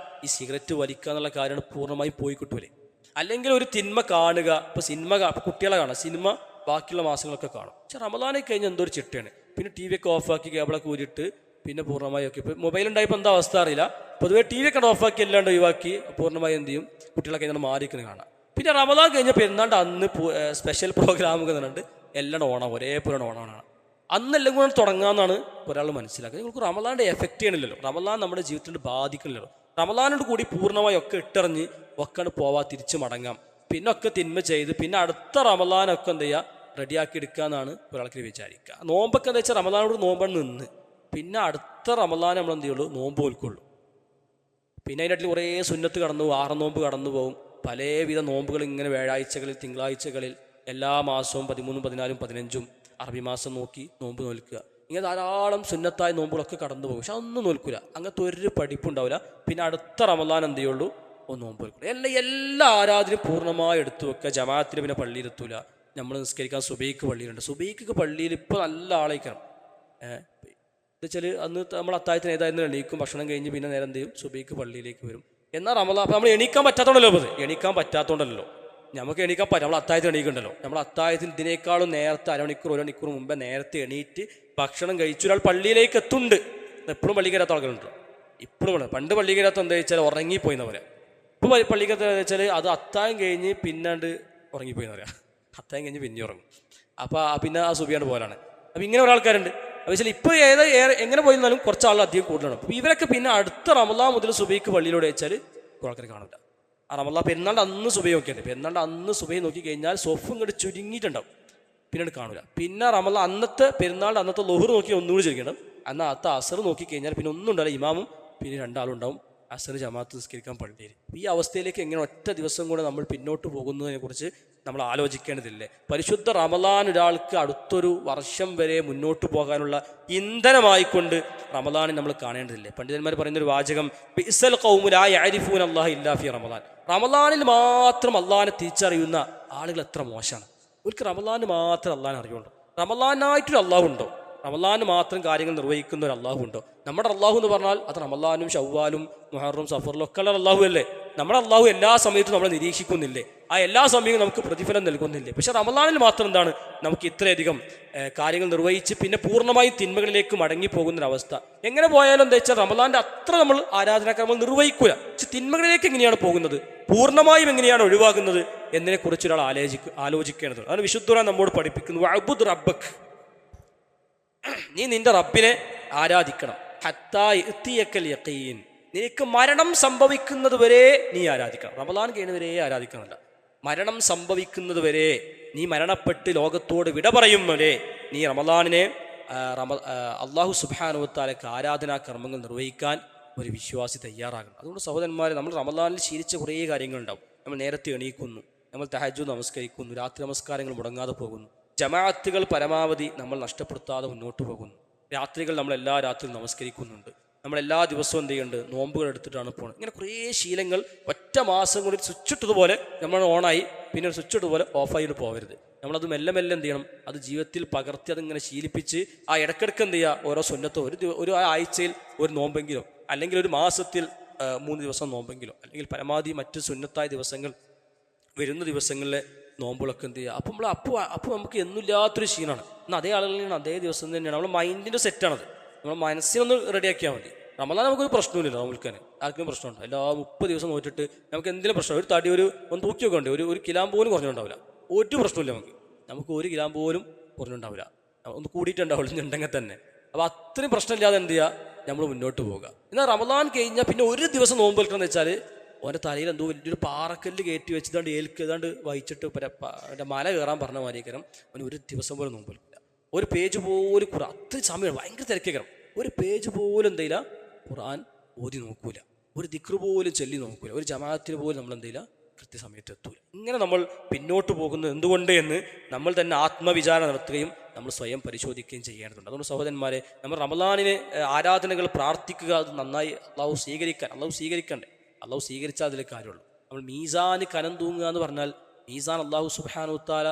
ഈ സിഗരറ്റ് വലിക്കുക എന്നുള്ള കാര്യമാണ് പൂർണ്ണമായും പോയി കിട്ടൂലേ. അല്ലെങ്കിൽ ഒരു തിന്മ കാണുക, ഇപ്പോൾ സിനിമ കുട്ടികളെ കാണാം, സിനിമ ബാക്കിയുള്ള മാസങ്ങളൊക്കെ കാണും. പക്ഷെ റമദാനെ കഴിഞ്ഞ് എന്തോ ഒരു ചിട്ടയാണ്. പിന്നെ ടി വി ഒക്കെ ഓഫാക്കി കേബിളൊക്കെ ഊരിയിട്ട് പിന്നെ പൂർണ്ണമായി ഒക്കെ ഇപ്പോൾ മൊബൈൽ ഉണ്ടായപ്പോൾ എന്താ അവസ്ഥ അറിയില്ല, പൊതുവേ ടി വി ഒക്കെ ഓഫാക്കി എല്ലാണ്ട് ഒഴിവാക്കി പൂർണ്ണമായി എന്ത് ചെയ്യും, കുട്ടികളൊക്കെ ഇങ്ങനെ മാറിയിരിക്കുന്നത് കാണാം. പിന്നെ റമദാൻ കഴിഞ്ഞ പെരുന്നാണ്ട് അന്ന് സ്പെഷ്യൽ പ്രോഗ്രാമൊക്കെ പറഞ്ഞിട്ട് എല്ലാം ഓണം ഒരേപോലെ ഓണമാണ്. അന്നെല്ലാം കൂടെ തുടങ്ങാമെന്നാണ് ഒരാൾ മനസ്സിലാക്കുന്നത്. നിങ്ങൾക്ക് റമദാൻ്റെ എഫക്റ്റ് ചെയ്യണില്ലല്ലോ, റമദാൻ നമ്മുടെ ജീവിതത്തിൽ ബാധിക്കണില്ലല്ലോ. റമദാനോട് കൂടി പൂർണ്ണമായി ഒക്കെ ഇട്ടെറിഞ്ഞ് ഒക്കെയാണ് പോവാ, തിരിച്ച് മടങ്ങാം, പിന്നെ ഒക്കെ തിന്മ ചെയ്ത് പിന്നെ അടുത്ത റമദാനൊക്കെ എന്ത് ചെയ്യുക, റെഡിയാക്കി എടുക്കുക എന്നാണ് ഒരാൾക്ക് വിചാരിക്കുക. നോമ്പൊക്കെ എന്താ വെച്ചാൽ റമദാനോട് നോമ്പാണ് നിന്ന് പിന്നെ അടുത്ത റമദാൻ നമ്മൾ എന്ത് ചെയ്യുള്ളൂ, നോമ്പ് ഓൽക്കുള്ളൂ. പിന്നെ അതിൻ്റെ ഇടയിൽ കുറേ സുന്നത്ത് കടന്നു പോകും, 6 നോമ്പ് കടന്നു പോകും, പലവിധ നോമ്പുകൾ ഇങ്ങനെ വ്യാഴാഴ്ചകളിൽ തിങ്കളാഴ്ചകളിൽ എല്ലാ മാസവും 13, 14, 15 അറബി മാസം നോക്കി നോമ്പ് നോൽക്കുക. ഇങ്ങനെ ധാരാളം സുന്നത്തായ നോമ്പുകളൊക്കെ കടന്നു പോകും. പക്ഷെ അതൊന്നും നോൽക്കില്ല, അങ്ങനത്തെ ഒരു പഠിപ്പുണ്ടാവില്ല. പിന്നെ അടുത്ത റമദാൻ എന്ത് ചെയ്യുള്ളൂ, ഒന്ന് നോമ്പ് നോൽക്കില്ല. എല്ലാ ആരാധനയും പൂർണ്ണമായി എടുത്തു വെക്കുക. ജമാഅത്തിന് പിന്നെ പള്ളിയിലെത്തൂല, നമ്മൾ നിസ്കരിക്കാൻ സുബൈക്ക് പള്ളിയിലുണ്ട്. സുബൈക്ക് പള്ളിയിൽ ഇപ്പോൾ നല്ല ആളേക്കണം. എന്താ വെച്ചാൽ അന്ന് നമ്മൾ അത്താഴത്തിന് ഏതായിരുന്നു എണീക്കും, ഭക്ഷണം കഴിഞ്ഞ് പിന്നെ നേരം എന്ത് ചെയ്യും, സുബൈക്ക് പള്ളിയിലേക്ക് വരും. എന്നാൽ റമളാൻ അപ്പം നമ്മൾ എണീക്കാൻ പറ്റാത്തതുകൊണ്ടല്ലോ, അത് എണീക്കാൻ പറ്റാത്തതുകൊണ്ടല്ലോ. നമുക്ക് എണീക്കാൻ പറ്റും, നമ്മൾ അത്താഴത്തിന് എണീക്കുന്നുണ്ടല്ലോ. നമ്മൾ അത്താഴത്തിന് ഇതിനേക്കാളും നേരത്തെ ഒരു മണിക്കൂർ മുമ്പേ നേരത്തെ എണീറ്റ് ഭക്ഷണം കഴിച്ചു ഒരാൾ പള്ളിയിലേക്ക് എത്തുന്നുണ്ട്. എപ്പോഴും പള്ളി കയറാത്ത ആളുകളുണ്ട്. ഇപ്പോഴും പണ്ട് പള്ളി കയറാത്ത എന്താ വെച്ചാൽ ഉറങ്ങിപ്പോയിന്ന് പറയാം. ഇപ്പോൾ പള്ളിക്കകത്ത് വെച്ചാൽ അത് അത്താഴം കഴിഞ്ഞ് പിന്നാണ്ട് ഉറങ്ങിപ്പോയിന്ന് പറയാം. അത്താഴം കഴിഞ്ഞ് പിന്നെ ഉറങ്ങും. അപ്പോൾ പിന്നെ ആ സുബിയാണ്ട് പോലാണ്. അപ്പം ഇങ്ങനെ ഒരാൾക്കാരുണ്ട്. അപ്പോൾ വെച്ചാൽ ഇപ്പോൾ എങ്ങനെ പോയിരുന്നാലും കുറച്ച് ആൾ അധികം കൂടുതലാണ്. അപ്പോൾ ഇവരൊക്കെ പിന്നെ അടുത്ത റമളാൻ മുതൽ സുബൈക്ക് പള്ളിയിലൂടെ വെച്ചാൽ കുറേ ആൾക്കാർ കാണില്ല. ആ റമളാൻ പെരുന്നാളിൻ്റെ അന്ന് സുബൈ നോക്കിയുണ്ട്. പെരുന്നാളിൻ്റെ അന്ന് സുബൈ നോക്കി കഴിഞ്ഞാൽ സൊഫും ഇങ്ങോട്ട് ചുരുങ്ങിയിട്ടുണ്ടാവും, പിന്നീട് കാണില്ല. പിന്നെ റമളാൻ അന്നത്തെ പെരുന്നാളിൻ്റെ അന്നത്തെ ലുഹർ നോക്കി ഒന്നുകൂടി ചുരുങ്ങിയിട്ടും. അന്നത്തെ അസർ നോക്കി കഴിഞ്ഞാൽ പിന്നെ ഒന്നും ഉണ്ടാവില്ല, ഇമാമും പിന്നെ രണ്ടാളും ഉണ്ടാവും അസർ ജമാഅത്ത് നിസ്കരിക്കാൻ പള്ളിയിൽ. ഈ അവസ്ഥയിലേക്ക് എങ്ങനെ ഒറ്റ ദിവസം കൂടെ നമ്മൾ പിന്നോട്ട് പോകുന്നതിനെ കുറിച്ച് നമ്മൾ ആലോചിക്കേണ്ടതില്ലേ? പരിശുദ്ധ റമളാൻ ഒരാൾക്ക് അടുത്തൊരു വർഷം വരെ മുന്നോട്ട് പോകാനുള്ള ഇന്ധനമായിക്കൊണ്ട് റമളാനെ നമ്മൾ കാണേണ്ടതില്ലേ? പണ്ഡിതന്മാർ പറയുന്നൊരു വാചകം, ബിഅ്സൽ ഖൗമു ലാ യഅരിഫൂന അല്ലാഹ ഇല്ലാ ഫി റമളാൻ. റമളാനിൽ മാത്രം അള്ളാഹിനെ തിരിച്ചറിയുന്ന ആളുകൾ എത്ര മോശമാണ്. അവർക്ക് റമളാന് മാത്രം അള്ളാഹിനെ അറിയുള്ളൂ. റമളാനായിട്ടൊരു അള്ളാഹു ഉണ്ടോ? റമളാന് മാത്രം കാര്യങ്ങൾ നിർവഹിക്കുന്ന ഒരു അള്ളാഹു ഉണ്ടോ? നമ്മുടെ അള്ളാഹു എന്ന് പറഞ്ഞാൽ അത് റമളാനും ഷവ്വാലും മുഹറം സഫറിലും ഒക്കെ ഉള്ള അള്ളാഹു അല്ലേ? നമ്മുടെ അള്ളാഹു എല്ലാ സമയത്തും നമ്മളെ നിരീക്ഷിക്കുന്നില്ലേ? ആ എല്ലാ സമയവും നമുക്ക് പ്രതിഫലം നൽകുന്നില്ലേ? പക്ഷെ റമളാനിൽ മാത്രം എന്താണ് നമുക്ക് ഇത്രയധികം കാര്യങ്ങൾ നിർവഹിച്ച് പിന്നെ പൂർണ്ണമായും തിന്മകളിലേക്ക് മടങ്ങിപ്പോകുന്നൊരവസ്ഥ? എങ്ങനെ പോയാലും എന്താ വെച്ചാൽ റമളാന്റെ അത്ര നമ്മൾ ആരാധനാക്രമങ്ങൾ നിർവഹിക്കൂല. പക്ഷെ തിന്മകളിലേക്ക് എങ്ങനെയാണ് പോകുന്നത്, പൂർണ്ണമായും എങ്ങനെയാണ് ഒഴിവാകുന്നത് എന്നതിനെക്കുറിച്ച് ഒരാൾ ആലോചിക്കേണ്ടത്. അതാണ് വിശുദ്ധ ഖുർആൻ നമ്മോട് പഠിപ്പിക്കുന്നത്, വഅബ്ദുദ് റബ്ബക്, നീ നിന്റെ റബ്ബിനെ ആരാധിക്കണം. ഹത്താ യഅ്തിയക്കൽ യഖീൻ, നിനക്ക് മരണം സംഭവിക്കുന്നത് വരെ നീ ആരാധിക്കണം. റമളാൻ കഴിയുന്നവരെ ആരാധിക്കണമല്ല, മരണം സംഭവിക്കുന്നത് വരെ, നീ മരണപ്പെട്ട് ലോകത്തോട് വിട പറയും വരെ നീ റമളാനിനെ അള്ളാഹു സുബ്ഹാനഹു വ തആലക്ക് ആരാധനാ കർമ്മങ്ങൾ നിർവഹിക്കാൻ ഒരു വിശ്വാസി തയ്യാറാകണം. അതുകൊണ്ട് സഹോദരന്മാരെ, നമ്മൾ റമളാനിൽ ശീലിച്ച കുറേ കാര്യങ്ങളുണ്ടാവും. നമ്മൾ നേരത്തെ എണീക്കുന്നു, നമ്മൾ തഹജ്ജുദ് നമസ്കരിക്കുന്നു, രാത്രി നമസ്കാരങ്ങൾ മുടങ്ങാതെ പോകുന്നു, ജമാഅത്തുകൾ പരമാവധി നമ്മൾ നഷ്ടപ്പെടുത്താതെ മുന്നോട്ട് പോകുന്നു, രാത്രികൾ നമ്മൾ എല്ലാ രാത്രിയും നമസ്കരിക്കുന്നുണ്ട്, നമ്മളെല്ലാ ദിവസവും എന്ത് ചെയ്യുന്നുണ്ട്, നോമ്പുകൾ എടുത്തിട്ടാണ് പോകുന്നത്. ഇങ്ങനെ കുറേ ശീലങ്ങൾ ഒറ്റ മാസം കൊണ്ട് സ്വിച്ച് ഇട്ടതുപോലെ നമ്മൾ ഓണായി പിന്നെ ഒരു സ്വിച്ച് ഇട്ടതുപോലെ ഓഫായിട്ട് പോകരുത്. നമ്മളത് മെല്ലെ മെല്ലെ എന്ത് ചെയ്യണം, അത് ജീവിതത്തിൽ പകർത്തി അതിങ്ങനെ ശീലിപ്പിച്ച് ആ ഇടയ്ക്കിടയ്ക്ക് എന്ത് ചെയ്യുക, ഓരോ സുന്നത്തോ ഒരു ആഴ്ചയിൽ ഒരു നോമ്പെങ്കിലോ, അല്ലെങ്കിൽ ഒരു മാസത്തിൽ 3 ദിവസം നോമ്പെങ്കിലോ, അല്ലെങ്കിൽ പരമാവധി മറ്റ് സുന്നത്തായ ദിവസങ്ങൾ വരുന്ന ദിവസങ്ങളിലെ നോമ്പുകളൊക്കെ എന്ത് ചെയ്യുക. അപ്പം അപ്പോൾ നമുക്ക് എന്നില്ലാത്തൊരു ക്ഷീണമാണ്. എന്നാൽ അതേ ആളുകളിലാണ് അതേ ദിവസം തന്നെയാണ് നമ്മുടെ മൈൻഡിൻ്റെ സെറ്റാണത്. നമ്മൾ മനസ്സിനൊന്ന് റെഡിയാക്കിയാൽ മതി. റമളാൻ നമുക്കൊരു പ്രശ്നമില്ലല്ലോ, നോൽക്കാൻ ആർക്കും പ്രശ്നമുണ്ട്. എല്ലാ 30 ദിവസം നോറ്റിട്ട് നമുക്ക് എന്തെങ്കിലും പ്രശ്നം, ഒരു തടി ഒന്ന് തൂക്കിയൊക്കെ ഉണ്ട്, ഒരു കിലോ പോലും കുറഞ്ഞുണ്ടാവില്ല, ഒരു പ്രശ്നമില്ല നമുക്ക് 1 കിലോ പോലും കുറഞ്ഞുണ്ടാവില്ല, ഒന്ന് കൂടിയിട്ടുണ്ടാവില്ല ഉണ്ടെങ്കിൽ തന്നെ. അപ്പോൾ അത്രയും പ്രശ്നമില്ലാതെ എന്ത് ചെയ്യുക, നമ്മൾ മുന്നോട്ട് പോവുക. എന്നാൽ റമളാൻ കഴിഞ്ഞാൽ പിന്നെ ഒരു ദിവസം നോമ്പ് വെക്കണം എന്ന് വെച്ചാൽ ഓൻ്റെ തലയിൽ എന്തോ വലിയൊരു പാറക്കല്ല് കയറ്റി വെച്ചിട്ടാണ്ട് ഏതാണ്ട് വഹിച്ചിട്ട് എൻ്റെ മല കയറാൻ പറഞ്ഞ മാതിരിക്കണം. അവന് ഒരു ദിവസം പോലും നോമ്പ് വെക്കില്ല, ഒരു പേജ് പോലും ഖുർആൻ, അത്രയും സമയം ഭയങ്കര തിരക്കേക്കണം, ഒരു പേജ് പോലും എന്തെയില്ല ഖുർആൻ ഓതി നോക്കൂല, ഒരു ദിക്ർ പോലും ചൊല്ലി നോക്കൂല, ഒരു ജമാഅത്തിന് പോലും നമ്മൾ എന്തെയില്ല കൃത്യസമയത്ത് എത്തൂല. ഇങ്ങനെ നമ്മൾ പിന്നോട്ട് പോകുന്നത് എന്തുകൊണ്ട് എന്ന് നമ്മൾ തന്നെ ആത്മവിചാരണ നടത്തുകയും നമ്മൾ സ്വയം പരിശോധിക്കുകയും ചെയ്യേണ്ടതുണ്ട്. അതുകൊണ്ട് സഹോദരന്മാരെ, നമ്മൾ റമളാനിനെ ആരാധനകൾ പ്രാർത്ഥിക്കുക, അത് നന്നായി അള്ളാഹു സ്വീകരിക്കണ്ടേ? അള്ളാഹു സ്വീകരിച്ചാൽ അതിലെ കാര്യമുള്ളൂ. നമ്മൾ മീസാന് കനം തൂങ്ങുക എന്ന് പറഞ്ഞാൽ, മീസാൻ അള്ളാഹു സുബ്ഹാനഹു വ തആല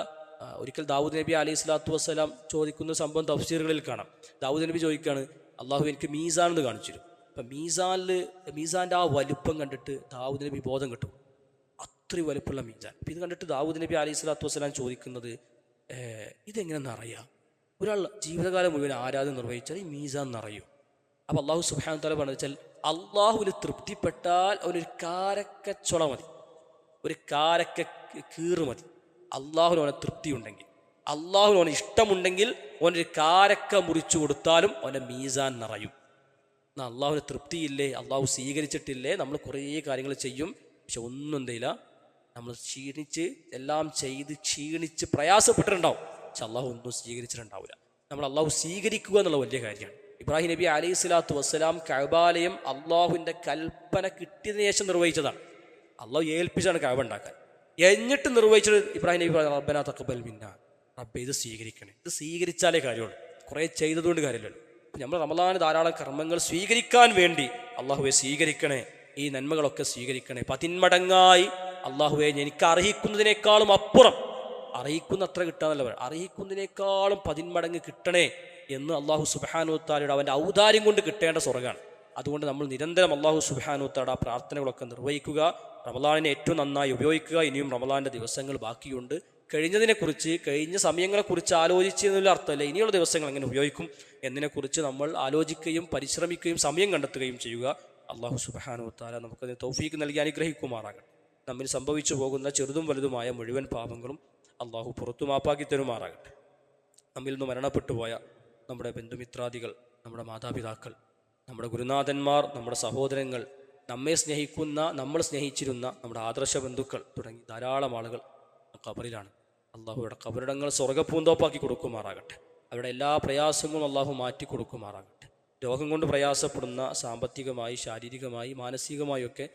ഒരിക്കൽ ദാവൂദ് നബി അലൈഹി സ്വലാത്തു വസ്സലാം ചോദിക്കുന്ന സംഭവം തഫ്സീറുകളിൽ കാണാം. ദാവൂദ് നബി ചോദിക്കുകയാണ്, അള്ളാഹു എനിക്ക് മീസാൻ എന്ന് കാണിച്ചു തരും. അപ്പം മീസാൻ്റെ ആ വലുപ്പം കണ്ടിട്ട് ദാവൂദ് നബി ബോധം കിട്ടും, അത്രയും വലുപ്പമുള്ള മീസാൻ. അപ്പം ഇത് കണ്ടിട്ട് ദാവൂദ് നബി അലൈഹി സ്വലാത്തു വസ്സലാം ചോദിക്കുന്നത്, ഇതെങ്ങനെ നിറയാം? ഒരാൾ ജീവിതകാലം മുഴുവൻ ആരാധന നിർവഹിച്ചാൽ ഈ മീസാൻ നിറയും. അപ്പം അള്ളാഹു സുബ്ഹാനഹു വ തആല പറഞ്ഞു വെച്ചാൽ, അള്ളാഹുവിന് തൃപ്തിപ്പെട്ടാൽ അവനൊരു കാരക്ക ചുള മതി, ഒരു കാരക്ക കീറ് മതി. അള്ളാഹുവിന് അവനെ തൃപ്തി ഉണ്ടെങ്കിൽ, അള്ളാഹുവിന് അവന് ഇഷ്ടമുണ്ടെങ്കിൽ അവനൊരു കാരക്ക മുറിച്ചു കൊടുത്താലും അവൻ്റെ മീസാൻ നിറയും. എന്നാൽ അള്ളാഹുവിന് തൃപ്തിയില്ലേ, അള്ളാഹു സ്വീകരിച്ചിട്ടില്ലേ, നമ്മൾ കുറേ കാര്യങ്ങൾ ചെയ്യും, പക്ഷെ ഒന്നും എന്തില്ല, നമ്മൾ എല്ലാം ചെയ്ത് ക്ഷീണിച്ച് പ്രയാസപ്പെട്ടിട്ടുണ്ടാവും, പക്ഷെ അള്ളാഹു ഒന്നും സ്വീകരിച്ചിട്ടുണ്ടാവില്ല. നമ്മൾ അള്ളാഹു സ്വീകരിക്കുക എന്നുള്ള വലിയ കാര്യമാണ്. ഇബ്രാഹിം നബി അലൈഹി സ്വലാത്തു വസ്സലാം കഅബാലയം അള്ളാഹുവിൻ്റെ കൽപ്പന കിട്ടിയതിനു ശേഷം നിർവഹിച്ചതാണ്. അള്ളാഹു ഏൽപ്പിച്ചാണ് കഅബ ഉണ്ടാക്കാൻ. എന്നിട്ട് നിർവഹിച്ചത് ഇബ്രാഹിം നബി റബ്ബനാ തഖബ്ബൽ മിന്നാ, റബ്ബേ ഇത് സ്വീകരിക്കണേ. ഇത് സ്വീകരിച്ചാലേ കാര്യമുള്ളൂ, കുറേ ചെയ്തതുകൊണ്ട് കാര്യമില്ലല്ലോ. നമ്മൾ റമളാന് ധാരാളം കർമ്മങ്ങൾ സ്വീകരിക്കാൻ വേണ്ടി അള്ളാഹുവെ സ്വീകരിക്കണേ, ഈ നന്മകളൊക്കെ സ്വീകരിക്കണേ, 10 മടങ്ങായി അള്ളാഹുവെ എനിക്ക് അർഹിക്കുന്നതിനേക്കാളും അപ്പുറം അറിയിക്കുന്ന അത്ര കിട്ടാന്നല്ല പറയുക, അറിയിക്കുന്നതിനേക്കാളും 10 മടങ്ങ് കിട്ടണേ എന്ന് അള്ളാഹു സുബ്ഹാനഹു തആലയുടെ അവൻ്റെ ഔദാര്യം കൊണ്ട് കിട്ടേണ്ട സ്വർഗ്ഗമാണ്. അതുകൊണ്ട് നമ്മൾ നിരന്തരം അള്ളാഹു സുബ്ഹാനഹു തആല ആ പ്രാർത്ഥനകളൊക്കെ നിർവഹിക്കുക, റമളാനിനെ ഏറ്റവും നന്നായി ഉപയോഗിക്കുക. ഇനിയും റമളാൻ്റെ ദിവസങ്ങൾ ബാക്കിയുണ്ട്. കഴിഞ്ഞതിനെക്കുറിച്ച്, കഴിഞ്ഞ സമയങ്ങളെക്കുറിച്ച് ആലോചിച്ചതിനുള്ള അർത്ഥമല്ല, ഇനിയുള്ള ദിവസങ്ങൾ എങ്ങനെ ഉപയോഗിക്കും എന്നതിനെക്കുറിച്ച് നമ്മൾ ആലോചിക്കുകയും പരിശ്രമിക്കുകയും സമയം കണ്ടെത്തുകയും ചെയ്യുക. അള്ളാഹു സുബ്ഹാനഹു തആല നമുക്കതിന് തൗഫീക്ക് നൽകി അനുഗ്രഹിക്കുമാറാകട്ടെ. നമ്മിൽ സംഭവിച്ചു പോകുന്ന ചെറുതും വലുതുമായ മുഴുവൻ പാപങ്ങളും അള്ളാഹു പുറത്തു മാപ്പാക്കി തരുമാറാകട്ടെ. നമ്മിൽ നിന്ന് മരണപ്പെട്ടു പോയ നമ്മുടെ ബന്ധുമിത്രാദികൾ, നമ്മുടെ മാതാപിതാക്കൾ, നമ്മുടെ ഗുരുനാഥന്മാർ, നമ്മുടെ സഹോദരങ്ങൾ, നമ്മെ സ്നേഹിക്കുന്ന, നമ്മൾ സ്നേഹിച്ചിരുന്ന നമ്മുടെ ആദർശ ബന്ധുക്കൾ തുടങ്ങി ധാരാളം ആളുകൾ ഖബറിലാണ്. അള്ളാഹുയുടെ ഖബറിടങ്ങൾ സ്വർഗ്ഗപ്പൂന്തോപ്പാക്കി കൊടുക്കുമാറാകട്ടെ. അവരുടെ എല്ലാ പ്രയാസങ്ങളും അള്ളാഹു മാറ്റി കൊടുക്കുമാറാകട്ടെ. രോഗം കൊണ്ട് പ്രയാസപ്പെടുന്ന, സാമ്പത്തികമായി, ശാരീരികമായി, മാനസികമായൊക്കെ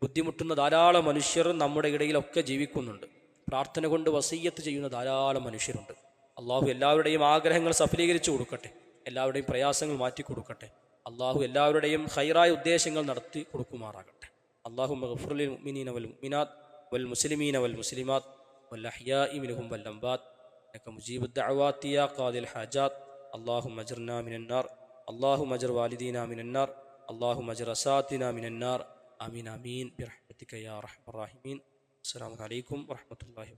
ബുദ്ധിമുട്ടുന്ന ധാരാളം മനുഷ്യർ നമ്മുടെ ഇടയിലൊക്കെ ജീവിക്കുന്നുണ്ട്. പ്രാർത്ഥന കൊണ്ട് വസീയത്ത് ചെയ്യുന്ന ധാരാളം മനുഷ്യരുണ്ട്. അള്ളാഹു എല്ലാവരുടെയും ആഗ്രഹങ്ങൾ സഫലീകരിച്ചു കൊടുക്കട്ടെ. എല്ലാവരുടെയും പ്രയാസങ്ങൾ മാറ്റി കൊടുക്കട്ടെ. അള്ളാഹു എല്ലാവരുടെയും ഖൈറായ ഉദ്ദേശങ്ങൾ നടത്തി കൊടുക്കുമാറാകട്ടെ. അള്ളാഹു മഗ്ഫിർ ലിൽ മുഅ്മിനീന വൽ മുഅ്മിനാത്ത് വൽ മുസ്ലിമീന വൽ മുസ്ലിമാത്ത് വൽ അഹ്യാഇ മിൻഹും വൽ അംവാത്ത് ഇന്നക മുജീബുദ് ദഅവാതി യാ ഖാദിൽ ഹാജാത്ത്. അല്ലാഹുമ്മ അജ്ർനാ മിനൻ നാർ, അല്ലാഹുമ്മ അജ്ർ വാലിദീനാ മിനൻ നാർ, അല്ലാഹുമ്മ അജ്ർ അസാതിനാ മിനൻ നാർ. ആമീൻ ആമീൻ ബിറഹ്മതിക യാ അർഹമർ റഹീമീൻ. അസ്സലാമു അലൈക്കും വറഹ്മത്തുള്ളാഹി.